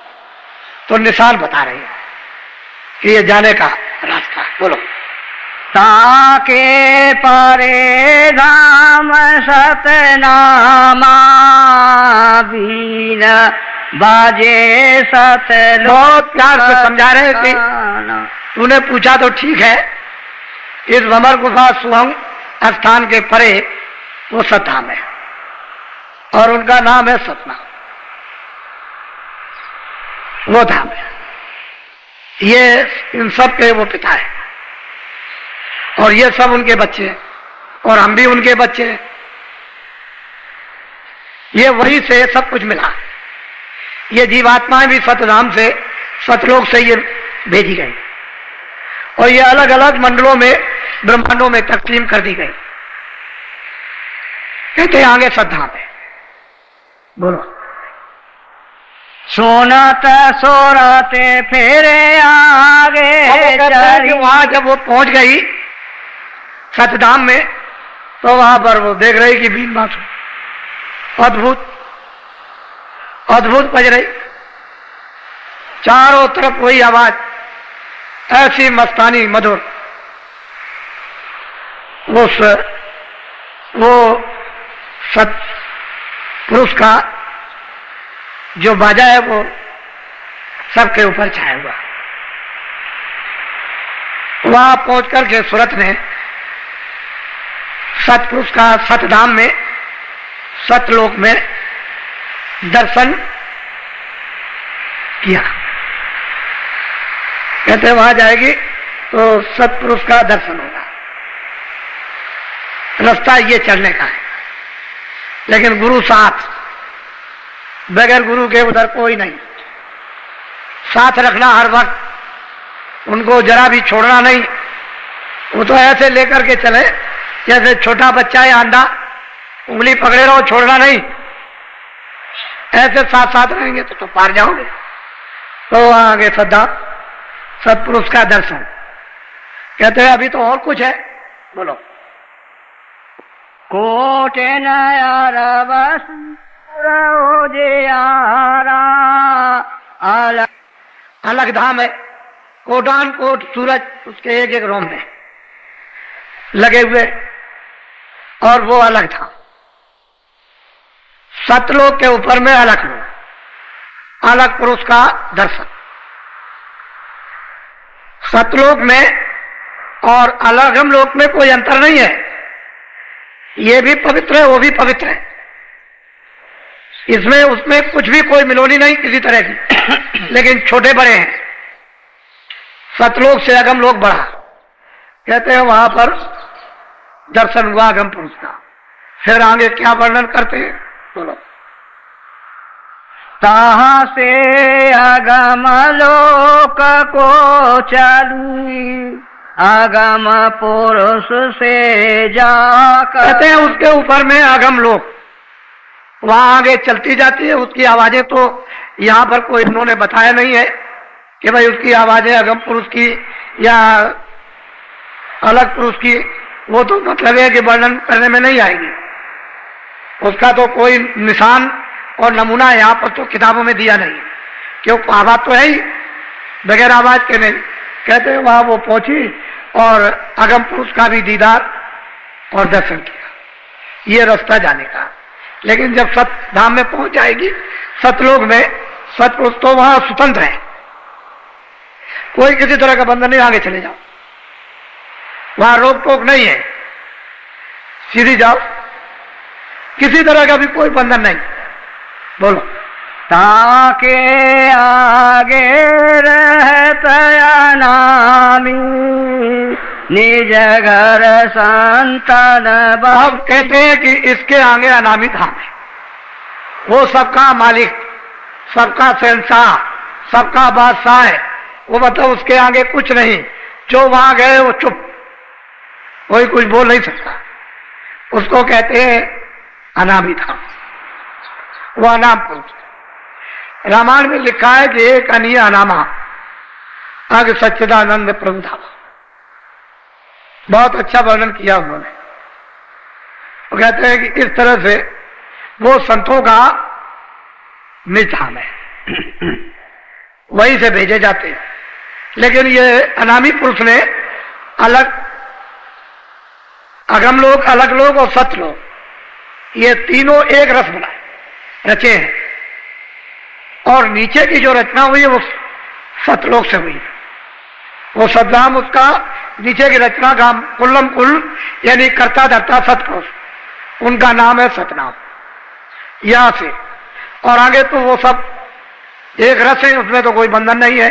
S1: तो निशान बता रहे हैं कि ये जाने का रास्ता। बोलो।
S2: ताके परे धाम सतनामा बीन बाजे सत।
S1: बहुत प्यार से समझा रहे कि तूने पूछा तो ठीक है, इस भंवर गुफा सुहंग स्थान के परे वो सतधाम है, और उनका नाम है सतना। वो धाम है, ये इन सब के वो पिता है, और ये सब उनके बच्चे हैं, और हम भी उनके बच्चे हैं। ये वही से सब कुछ मिला। ये जीवात्माएं भी सतधाम से, सतलोक से ये भेजी गई, और ये अलग अलग मंडलों में, ब्रह्मांडों में तकसीम कर दी गई। कहते हैं आगे सतधाम है। बोलो।
S2: सोनत सोरते फेरे आगे चली।
S1: वहां जब वो पहुंच गई सतधाम में, तो वहां पर वो देख रही कि बीन बांसुरी अद्भुत अद्भुत बज रही, चारों तरफ वही आवाज, ऐसी मस्तानी मधुर। वो सत पुरुष का जो बाजा है वो सबके ऊपर छाया हुआ। वहां पहुंच करके सूरत ने सतपुरुष का सतधाम में, सतलोक में दर्शन किया। कहते वहां जाएगी तो सतपुरुष का दर्शन होगा। रास्ता ये चलने का है, लेकिन गुरु साथ, बगैर गुरु के उधर कोई नहीं। साथ रखना हर वक्त, उनको जरा भी छोड़ना नहीं। वो तो ऐसे लेकर के चले जैसे छोटा बच्चा है आंधा, उंगली पकड़े रहो, छोड़ना नहीं। ऐसे साथ साथ रहेंगे तो पार जाओगे। तो आगे सदा सतपुरुष का दर्शन। कहते हैं अभी तो और कुछ है। बोलो।
S2: कोटे नया बस अलग
S1: अलग धाम है, कोटान कोट सूरज उसके एक एक रोम में लगे हुए, और वो अलग था। सतलोक के ऊपर में अलग लोग, अलग पुरुष का दर्शन। सतलोक में और अलगम लोक में कोई अंतर नहीं है। ये भी पवित्र है, वो भी पवित्र है। इसमें उसमें कुछ भी कोई मिलोनी नहीं किसी तरह की, लेकिन छोटे बड़े हैं। सतलोक से अगम लोक बढ़ा। कहते हैं वहां पर दर्शन हुआ अगम पुरुष का। फिर आगे क्या वर्णन करते हैं? बोलो।
S2: तहाँ से अगम लोक को चली, अगम पुरुष से जाकर।
S1: कहते हैं उसके ऊपर में अगम लोक, वहां आगे चलती जाती है। उसकी आवाजें तो यहाँ पर कोई उन्होंने बताया नहीं है कि भाई उसकी आवाजें अगम पुरुष की या अलग पुरुष की। वो तो मतलब है कि वर्णन करने में नहीं आएगी। उसका तो कोई निशान और नमूना यहाँ पर तो किताबों में दिया नहीं, क्योंकि आवाज तो है ही, बगैर आवाज के नहीं। कहते हैं वहां वो पहुंची और अगम पुरुष का भी दीदार और दर्शन किया। ये रास्ता जाने का। लेकिन जब सतधाम में पहुंच जाएगी, सतलोक में, सतपुरुष तो वहां स्वतंत्र है, कोई किसी तरह का बंधन नहीं। आगे चले जाओ, वहां रोक टोक नहीं है, सीधी जाओ। किसी तरह का भी कोई बंधन नहीं। बोलो।
S2: ताके आगे रहत अनामी निज घर संतन।
S1: अब कहते हैं कि इसके आगे अनामी धाम है, वो सबका मालिक, सबका शहंशाह, सबका बादशाह है। वो मतलब उसके आगे कुछ नहीं, जो वहां गए वो चुप, कोई कुछ बोल नहीं सकता। उसको कहते हैं अनामी धाम, वो अनाम पुरुष। रामायण में लिखा है कि एक अनीय अनामा आगे सच्चिदानंद प्रभु धाम। बहुत अच्छा वर्णन किया उन्होंने। वो कहते हैं कि इस तरह से वो संतों का निज धाम है, वहीं से भेजे जाते हैं। लेकिन ये अनामी पुरुष ने अलग, अगम लोग, अलग लोग और सत लोग, ये तीनों एक रस बनाए रचे हैं। और नीचे की जो रचना हुई है वो सतलोक से हुई। वो सतधाम, उसका नीचे की रचना का कुल्लम कुल यानी कर्ता धर्ता सतपुरुष, उनका नाम है सतनाम। यहां से और आगे तो वो सब एक रस है, उसमें तो कोई बंधन नहीं है।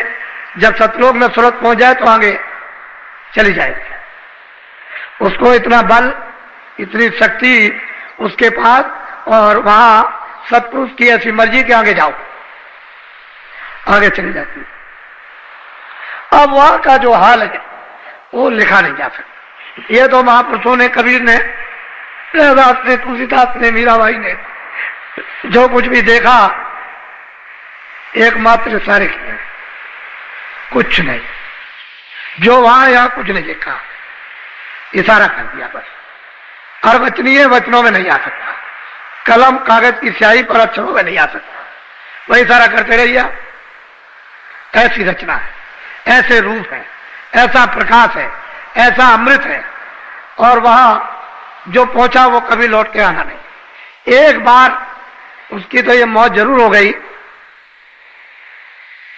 S1: जब सतलोक में सूरत पहुंच जाए तो आगे चली जाएगी। उसको इतना बल, इतनी शक्ति उसके पास, और वहां सतपुरुष की ऐसी मर्जी के आगे जाओ, आगे चली जाती है। अब वहां का जो हाल है वो लिखा नहीं जा सकता। ये तो महापुरुषों ने, कबीर ने, रविदास ने, तुलसीदास ने, मीराबाई ने जो कुछ भी देखा एकमात्र सारे किए, कुछ नहीं। जो वहां यहां कुछ नहीं देखा, इशारा कर दिया बस। अर्वचनीय वचनों में नहीं आ सकता, कलम कागज की स्याही पर अक्षरों में नहीं आ सकता, वही इशारा करते रहिए। ऐसी रचना है, ऐसे रूप है, ऐसा प्रकाश है, ऐसा अमृत है। और वहां जो पहुंचा वो कभी लौट के आना नहीं। एक बार उसकी तो ये मौत जरूर हो गई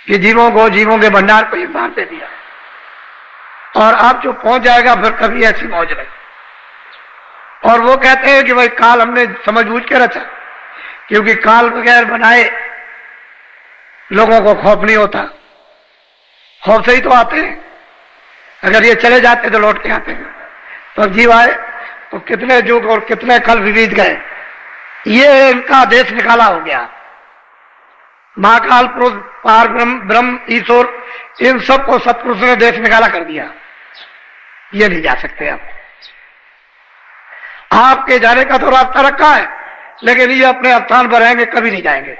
S1: कि जीवों को, जीवों के भंडार को एक बार दे दिया, और अब जो पहुंच जाएगा फिर कभी ऐसी मौज नहीं। और वो कहते हैं कि भाई काल हमने समझ बूझ के रचा, क्योंकि काल बगैर बनाए लोगों को खौफ नहीं होता। खौफ से ही तो आते हैं। अगर ये चले जाते तो लौट के आते हैं। तो जीव आए तो कितने युग और कितने कल बीत गए, ये इनका देश निकाला हो गया। महाकाल पुरुष, पार ब्रह्म, ईश्वर, इन सबको सतपुरुष ने देश निकाला कर दिया। ये नहीं जा सकते आप। आपके जाने का तो रास्ता रखा है, लेकिन ये अपने स्थान पर रहेंगे, कभी नहीं जाएंगे।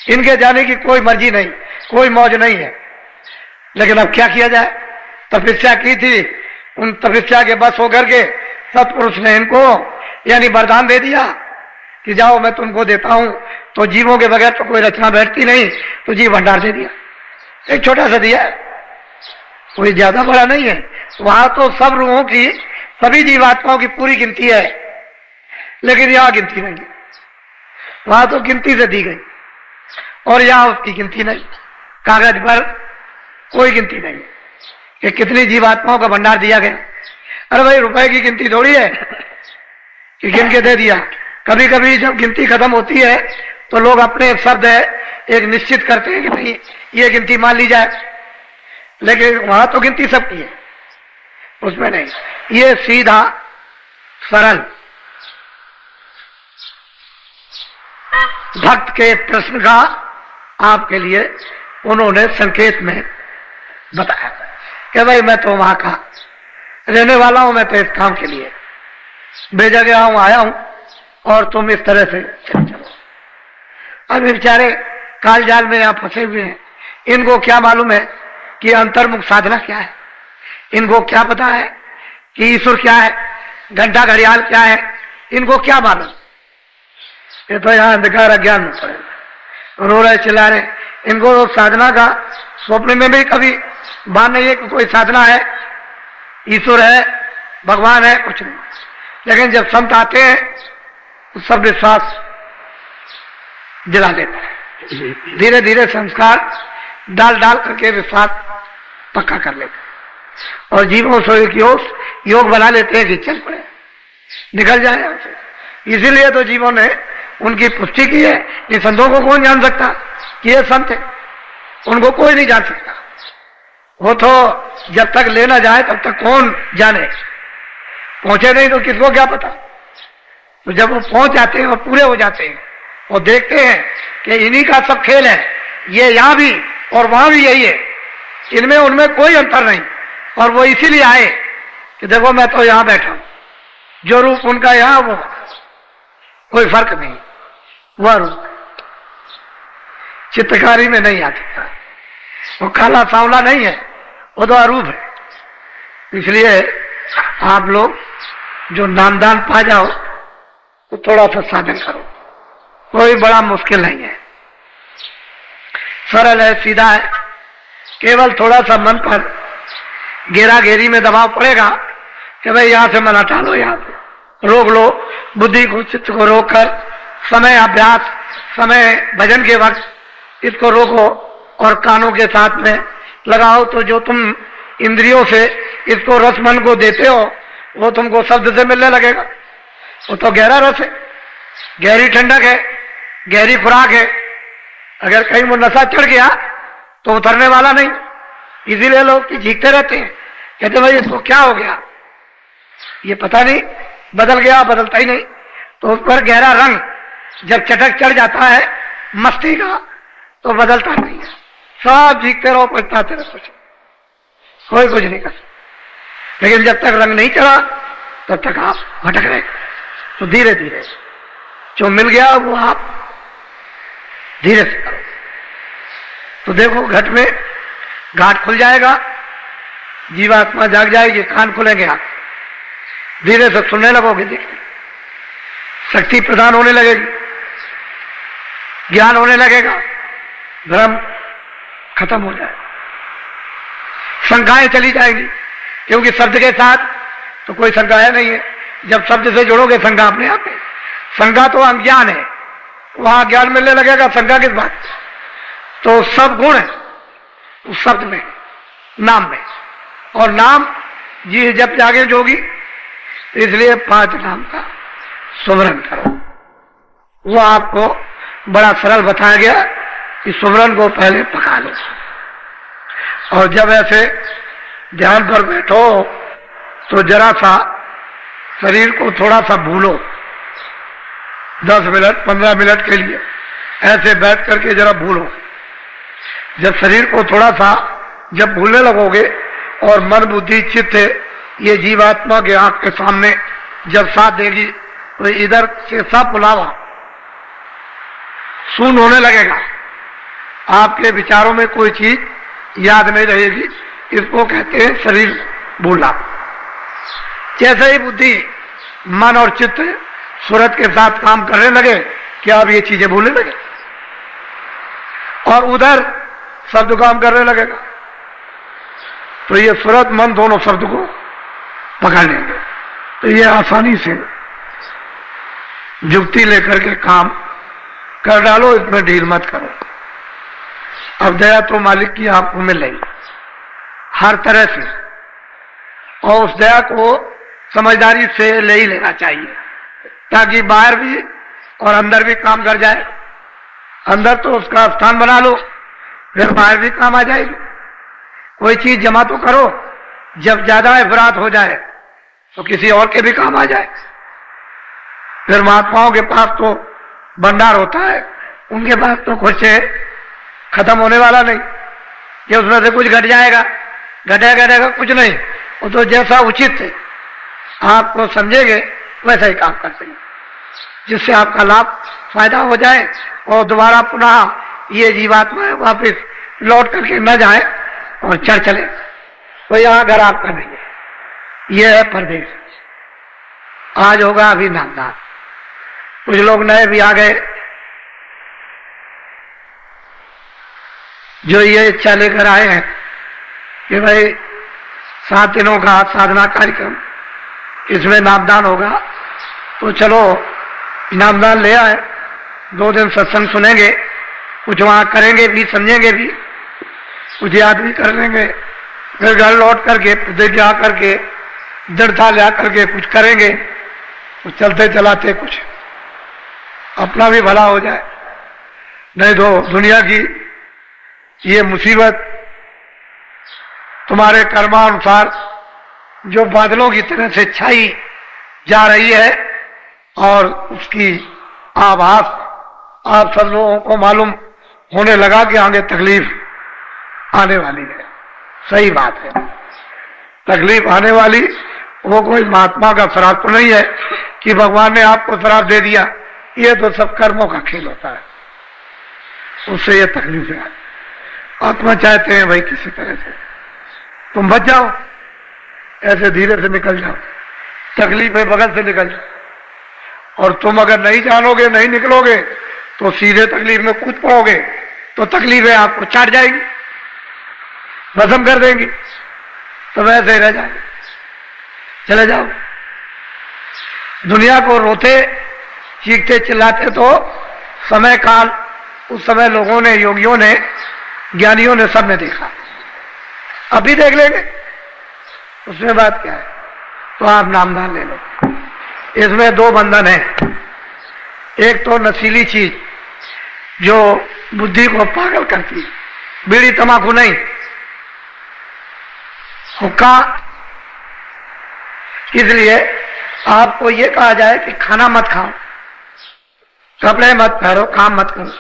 S1: इनके जाने की कोई मर्जी नहीं, कोई मौज नहीं है। लेकिन अब क्या किया जाए? तपस्या की थी, उन तपस्या के बस होकर के सतपुरुष ने इनको यानी वरदान दे दिया कि जाओ मैं तुमको देता हूं। तो जीवों के बगैर तो कोई रचना बैठती नहीं, तो जीव भंडार दे दिया। एक छोटा सा दिया, कोई ज्यादा बड़ा नहीं है। वहां तो सब रूहों की, सभी जीवात्माओं की पूरी गिनती है, लेकिन यहां गिनती नहीं है। वहां तो गिनती से दी गई, और यहां उसकी गिनती नहीं। कागज पर कोई गिनती नहीं कि कितनी जीवात्माओं का भंडार दिया गया। अरे भाई, रुपए की गिनती थोड़ी है कि गिन के दे दिया। कभी कभी जब गिनती खत्म होती है तो लोग अपने शब्द एक निश्चित करते हैं कि नहीं ये गिनती मान ली जाए, लेकिन वहां तो गिनती सबकी है, उसमें नहीं। ये सीधा सरल भक्त के प्रश्न का आपके लिए उन्होंने संकेत में बताया कि भाई मैं तो वहां का रहने वाला हूं, मैं तो इस काम के लिए भेजा गया हूं, आया हूं, और तुम इस तरह से चलो। अब बेचारे काल जाल में यहां फंसे हुए हैं। इनको क्या मालूम है कि अंतर्मुख साधना क्या है? इनको क्या पता है कि ईश्वर क्या है, घंटा घड़ियाल क्या है? इनको क्या मालूम? ये तो यहाँ अंधकार अज्ञान में पड़े, रो रहे, चिल्ला रहे। इनको तो साधना का स्वप्न में भी कभी बात नहीं है कि कोई साधना है, ईश्वर है, भगवान है, कुछ नहीं। लेकिन जब संत आते हैं तो सब विश्वास दिला देते हैं। धीरे धीरे संस्कार डाल डाल करके विश्वास पक्का कर लेते हैं, और जीवों से एक योग बना लेते हैं कि चल पड़े, निकल जाए हमसे। इसीलिए तो जीवों ने उनकी पुष्टि की है। इन संतों को कौन जान सकता कि ये संत है? उनको कोई नहीं जान सकता। वो तो जब तक ले ना जाए तब तक कौन जाने, पहुंचे नहीं तो किसको क्या पता। तो जब वो पहुंच जाते हैं और पूरे हो जाते हैं और देखते हैं कि इन्हीं का सब खेल है, ये यहां भी और वहां भी यही है, इनमें उनमें कोई अंतर नहीं, और वो इसीलिए आए कि देखो मैं तो यहां बैठा हूं, जो रूप उनका यहां वो कोई फर्क नहीं, वह रूप चित्रकारी में नहीं आ सकता। वो काला सांवला नहीं है, वो तो अरूप है। इसलिए आप लोग जो नामदान पा जाओ तो थोड़ा सा साधन करो, कोई बड़ा मुश्किल नहीं है, सरल है, सीधा है। केवल थोड़ा सा मन पर घेरा घेरी में दबाव पड़ेगा कि भाई यहां से मन हटा लो, यहां से रोक लो, बुद्धि को चित्त को रोक कर समय अभ्यास, समय भजन के वक्त इसको रोको और कानों के साथ में लगाओ। तो जो तुम इंद्रियों से इसको रस मन को देते हो वो तुमको शब्द से मिलने लगेगा। वो तो गहरा रस है, गहरी ठंडक है, गहरी खुराक है। अगर कहीं वो नशा चढ़ गया तो उतरने वाला नहीं। इसीलिए लोग चीखते रहते हैं, कहते भाई इसको क्या हो गया, ये पता नहीं, बदल गया, बदलता ही नहीं। तो उस पर गहरा रंग जब चटक चढ़ जाता है मस्ती का तो बदलता नहीं है। सब चीखते रहो, पछताते रहो, कोई कुछ नहीं कर सकता। लेकिन जब तक रंग नहीं चढ़ा तब तक आप भटक रहे। तो धीरे धीरे जो मिल गया वो आप धीरे से करो। तो देखो घट में घाट खुल जाएगा, जीवात्मा जाग जाएगी, कान खुलेंगे, आप धीरे से सुनने लगोगे, देखिए शक्ति प्रदान होने लगेगी, ज्ञान होने लगेगा, भ्रम खत्म हो जाएगा, शंकाएं चली जाएगी। क्योंकि शब्द के साथ तो कोई शंका नहीं है। जब शब्द से जुड़ोगे शंका अपने आप है। शंका तो अज्ञान है, वहां ज्ञान मिलने लगेगा, शंका किस बात? तो सब गुण है उस शब्द में, नाम में। और नाम जी जब जागे जोगी, तो इसलिए 5 नाम का सुमरन करो। वो आपको बड़ा सरल बताया गया कि सुमरन को पहले पका लो, और जब ऐसे ध्यान पर बैठो तो जरा सा शरीर को थोड़ा सा भूलो, 10 मिनट 15 मिनट के लिए ऐसे बैठ करके जरा भूलो। जब शरीर को थोड़ा सा जब भूलने लगोगे और मन बुद्धि चित्त ये जीवात्मा के आंख के सामने जब साथ देगी तो इधर से सब बुलावा शून्य होने लगेगा। आपके विचारों में कोई चीज याद नहीं रहेगी। इसको कहते हैं शरीर भूला। जैसे ही बुद्धि मन और चित्त सूरत के साथ काम करने लगे कि आप ये चीजें भूलने लगे, और उधर शब्द काम करने लगेगा, तो ये सूरत मन दोनों शब्द को पकड़ लेंगे। तो ये आसानी से जुक्ति लेकर के काम कर डालो, इसमें ढील मत करो। अब दया तो मालिक की आपको मिलेगी हर तरह से, और उस दया को समझदारी से ले ही लेना चाहिए, ताकि बाहर भी और अंदर भी काम कर जाए। अंदर तो उसका स्थान बना लो, फिर बाहर भी काम आ जाएगी। कोई चीज जमा तो करो, जब ज्यादा अफरात हो जाए तो किसी और के भी काम आ जाए। फिर महात्माओं के पास तो भंडार होता है, उनके पास तो कुछ खत्म होने वाला नहीं कि उसमें से कुछ घट जाएगा, घटेगा कुछ नहीं। वो तो जैसा उचित है आपको समझेंगे वैसा ही काम करते हैं, जिससे आपका लाभ फायदा हो जाए और दोबारा पुनः ये जीवात्मा वापिस लौट करके न जाए और चढ़ चले। तो यहाँ घर आपका नहीं है, ये है परदेश। आज होगा अभी नामदान। कुछ लोग नए भी आ गए जो ये इच्छा लेकर आए हैं कि भाई 7 दिनों का साधना कार्यक्रम, इसमें नामदान होगा, तो चलो नामदान ले आए। 2 दिन सत्संग सुनेंगे, कुछ वहां करेंगे भी, समझेंगे भी, कुछ याद भी कर लेंगे, फिर घर लौट करके प्रतिज्ञा करके दृढ़ता ले करके कुछ करेंगे, कुछ चलते चलाते कुछ अपना भी भला हो जाए, नहीं तो दुनिया की ये मुसीबत तुम्हारे कर्मानुसार जो बादलों की तरह से छाई जा रही है और उसकी आभास आप सब लोगों को मालूम होने लगा कि आगे तकलीफ आने वाली है। सही बात है, तकलीफ आने वाली। वो कोई महात्मा का श्राप तो नहीं है कि भगवान ने आपको श्राप दे दिया, ये तो सब कर्मों का खेल होता है, उससे ये तकलीफ है। आत्मा चाहते हैं भाई किसी तरह से तुम बच जाओ, ऐसे धीरे से निकल जाओ, तकलीफ है बगल से निकल जाओ। और तुम अगर नहीं जानोगे, नहीं निकलोगे तो सीधे तकलीफ में कूद पड़ोगे, तो तकलीफें आपको चाट जाएगी, भस्म कर देंगी, तो वैसे ही रह जाएंगे। चले जाओ। दुनिया को रोते चीखते चिल्लाते तो समय काल, उस समय लोगों ने, योगियों ने, ज्ञानियों ने, सबने देखा, अभी देख लेंगे, उसमें बात क्या है। तो आप नामदान ले लो। इसमें दो बंधन है, एक तो नशीली चीज जो बुद्धि को पागल करती है, बीड़ी तंबाकू नहीं, हुक्का। इसलिए आपको ये कहा जाए कि खाना मत खाओ, कपड़े मत पहनो, काम मत करो,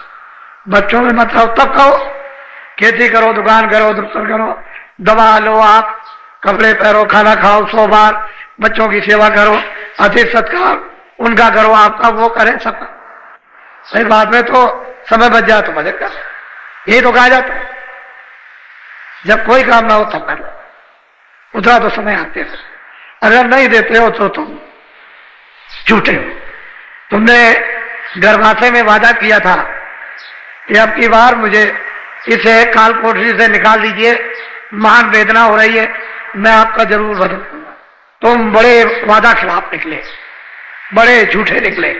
S1: बच्चों में मत रहो, तब कहो। खेती करो, दुकान करो, दफ्तर करो, दवा लो, आप कपड़े पहनो, खाना खाओ, 100 बार, बच्चों की सेवा करो, अतिथि सत्कार उनका करो, आपका वो करें सबका। सही बात में तो समय बच जाए तो मजे कर, यही तो कहा जाता है। जब कोई काम ना हो तब कर लो, उतना तो समय आते हैं। अगर नहीं देते हो तो तुम झूठे हो। तुमने गर्भाशय में वादा किया था कि अब की बार मुझे इसे काल कोठरी से निकाल दीजिए, महान वेदना हो रही है, मैं आपका जरूर बदल दूंगा। तुम बड़े वादा खिलाफ निकले, बड़े झूठे निकले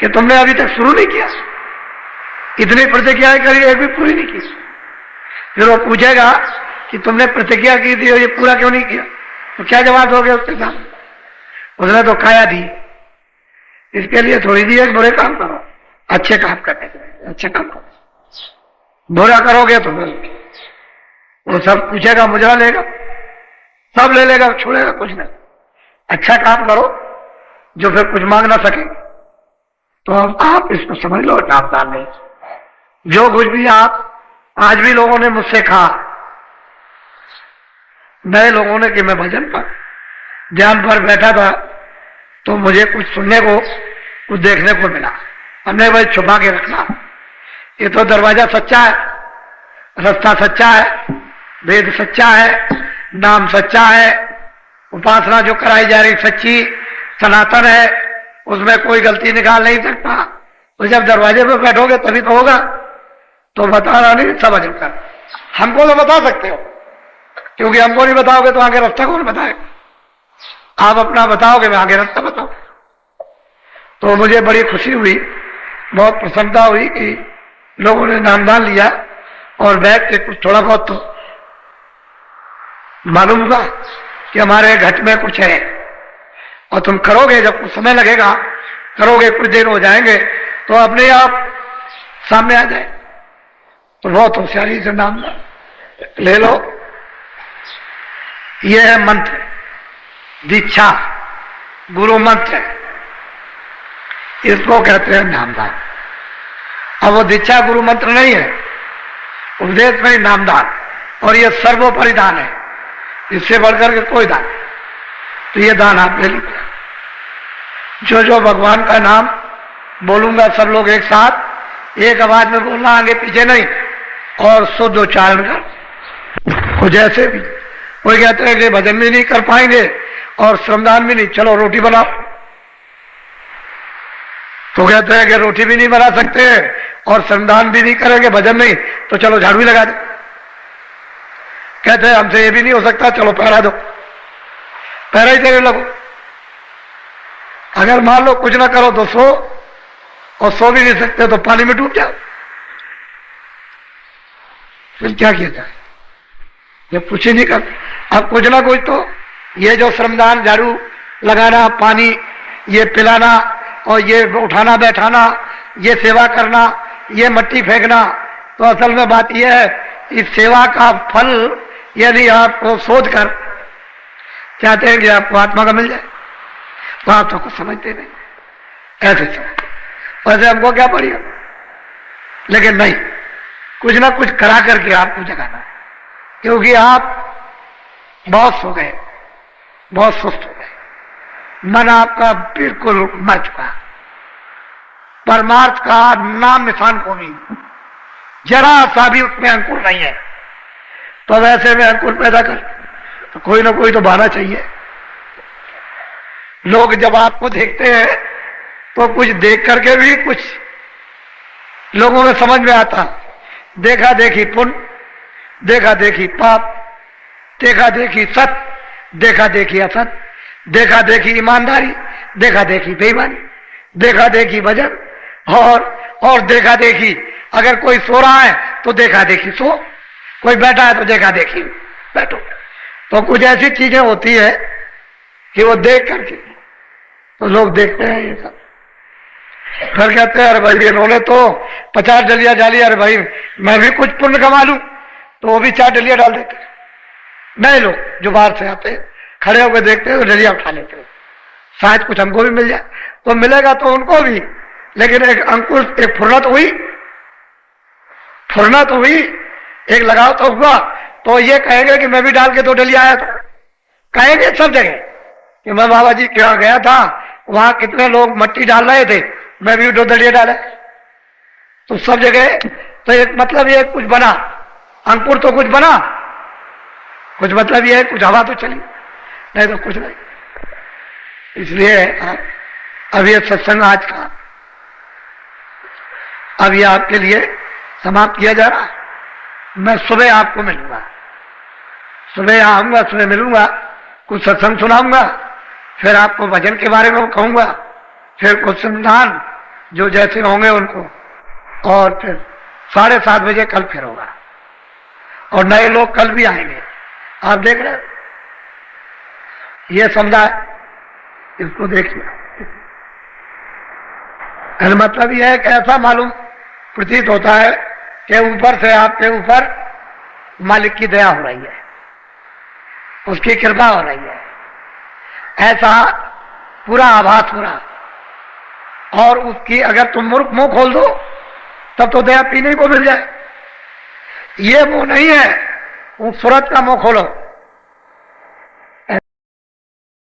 S1: कि तुमने अभी तक शुरू नहीं किया, इतनी प्रतिज्ञाएं करी, एक भी पूरी नहीं की। फिर वो पूछेगा कि तुमने प्रतिज्ञा की थी और ये पूरा क्यों नहीं किया, तो क्या जवाब दोगे उसके सामने? उसने तो काया दी, इसके लिए थोड़ी दी एक बुरे काम करो, अच्छे काम करने, अच्छे काम करो। बुरा करोगे तो वो सब पूछेगा, मुजरा लेगा, सब ले लेगा, छोड़ेगा कुछ नहीं। अच्छा काम करो जो फिर कुछ मांग ना सके, तो आप इसको समझ लो नामदान नहीं। जो कुछ भी आप, आज भी लोगों ने मुझसे कहा, नए लोगों ने, कि मैं भजन पर, ध्यान पर बैठा था तो मुझे कुछ सुनने को, कुछ देखने को मिला। हमने भाई छुपा के रखना, ये तो दरवाजा सच्चा है, रास्ता सच्चा है, वेद सच्चा है, नाम सच्चा है, उपासना जो कराई जा रही सच्ची सनातन है, उसमें कोई गलती निकाल नहीं सकता। तो जब दरवाजे पे बैठोगे तभी तो होगा। तो बताना नहीं, सब अजब कर। हमको तो बता सकते हो, क्योंकि हमको नहीं बताओगे तो आगे रास्ता कौन बताएगा। आप अपना बताओगे, मैं आगे रास्ता बताऊं। तो मुझे बड़ी खुशी हुई, बहुत प्रसन्नता हुई कि लोगों ने नामदान लिया और बैठ के कुछ थोड़ा बहुत तो मालूम हुआ कि हमारे घट में कुछ है। और तुम करोगे, जब कुछ समय लगेगा, करोगे, कुछ देर हो जाएंगे तो अपने आप सामने आ जाए। तो बहुत होशियारी से नाम ले लो। यह है मंत्र, दीक्षा, गुरु मंत्र, इसको कहते हैं नामदान। अब वो दीक्षा गुरु मंत्र नहीं है, उपदेश में नामदान, और ये सर्वोपरि दान है, इससे बढ़कर के कोई दान। तो ये दान आप ले लीजिए। जो जो भगवान का नाम बोलूंगा सब लोग एक साथ एक आवाज में बोलना, आगे पीछे नहीं, और शुद्ध उच्चारण कर। जैसे भी कोई कहते हैं कि भजन भी नहीं कर पाएंगे और श्रमदान भी नहीं, चलो रोटी बनाओ। तो कहते हैं कि रोटी भी नहीं बना सकते और श्रमदान भी नहीं करेंगे, भजन नहीं, तो चलो झाड़ू भी लगा दो। कहते हैं हमसे ये भी नहीं हो सकता, चलो पहरा दो, पहरा ही देने लगो। अगर मान लो कुछ ना करो तो सो, और सो भी नहीं सकते तो पानी में डूब जाओ, फिर क्या किया जाए? जब कुछ ही नहीं कर, अब कुछ ना कुछ तो ये जो श्रमदान, झाड़ू लगाना, पानी ये पिलाना और ये उठाना बैठाना ये सेवा करना, ये मट्टी फेंकना, तो असल में बात यह है, इस सेवा का फल यदि आपको सोच कर चाहते हैं कि आपको आत्मा का मिल जाए, तो आप तो कुछ समझते नहीं, ऐसे वैसे हमको क्या पड़ेगा, लेकिन नहीं, कुछ ना कुछ करा करके आपको जगाना है, क्योंकि आप बहुत सो गए, बहुत सुस्त हो गए, मन आपका बिल्कुल मर चुका, परमार्थ का नाम निशान को नहीं, जरा सा भी उसमें अंकुर नहीं है। तो वैसे में अंकुर पैदा कर, तो कोई ना कोई तो बहाना चाहिए। लोग जब आपको देखते हैं तो कुछ देख करके भी कुछ लोगों में समझ में आता, देखा देखी पुण्य, देखा देखी पाप, देखा देखी सत्य, देखा देखी असत, देखा देखी ईमानदारी, देखा देखी बेईमानी, देखा देखी वजन, और देखा देखी अगर कोई सो रहा है तो देखा देखी सो, कोई बैठा है तो देखा देखी बैठो। तो कुछ ऐसी चीजें होती है कि वो देख करके तो लोग देखते हैं ये सब, फिर कहते हैं अरे भाई इन्होंने तो 50 डलिया डाली, अरे भाई मैं भी कुछ पुण्य कमा लूं, तो वो भी 4 डलिया डाल देते हैं। नए लोग जो बाहर से आते हैं खड़े होकर देखते हैं तो डलिया उठा लेते हैं, शायद कुछ हमको भी मिल जाए, तो मिलेगा तो उनको भी, लेकिन एक अंकुर, एक फुर्ना तो हुई, फुर्ना तो हुई, एक लगाव तो हुआ, तो ये कहेंगे कि मैं भी डाल के 2 डलिया आया था, कहेंगे सब जगह कि मैं बाबा जी क्या गया था, वहां कितने लोग मट्टी डाल रहे थे, मैं भी 2 डलिया डाला, तो सब जगह तो एक मतलब ये कुछ बना, अंकुर तो कुछ बना, कुछ मतलब ये है कुछ हवा तो चली, नहीं तो कुछ नहीं। इसलिए अब ये सत्संग आज का अब ये आपके लिए समाप्त किया जा रहा है। मैं सुबह आपको मिलूंगा, सुबह आऊंगा, सुबह मिलूंगा, कुछ सत्संग सुनाऊंगा, फिर आपको भजन के बारे में कहूंगा, फिर कुछ संविधान जो जैसे होंगे उनको, और फिर 7:30 बजे कल फिर होगा, और नए लोग कल भी आएंगे। आप देख रहे हैं ये समुदाय, इसको देखिए, मतलब यह है कि ऐसा मालूम प्रतीत होता है कि ऊपर से आपके ऊपर मालिक की दया हो रही है, उसकी कृपा हो रही है, ऐसा पूरा आभास हो रहा, और उसकी अगर तुम मुंह खोल दो तब तो दया पीने को मिल जाए। ये मुंह नहीं है, उस सूरत का मुंह खोलो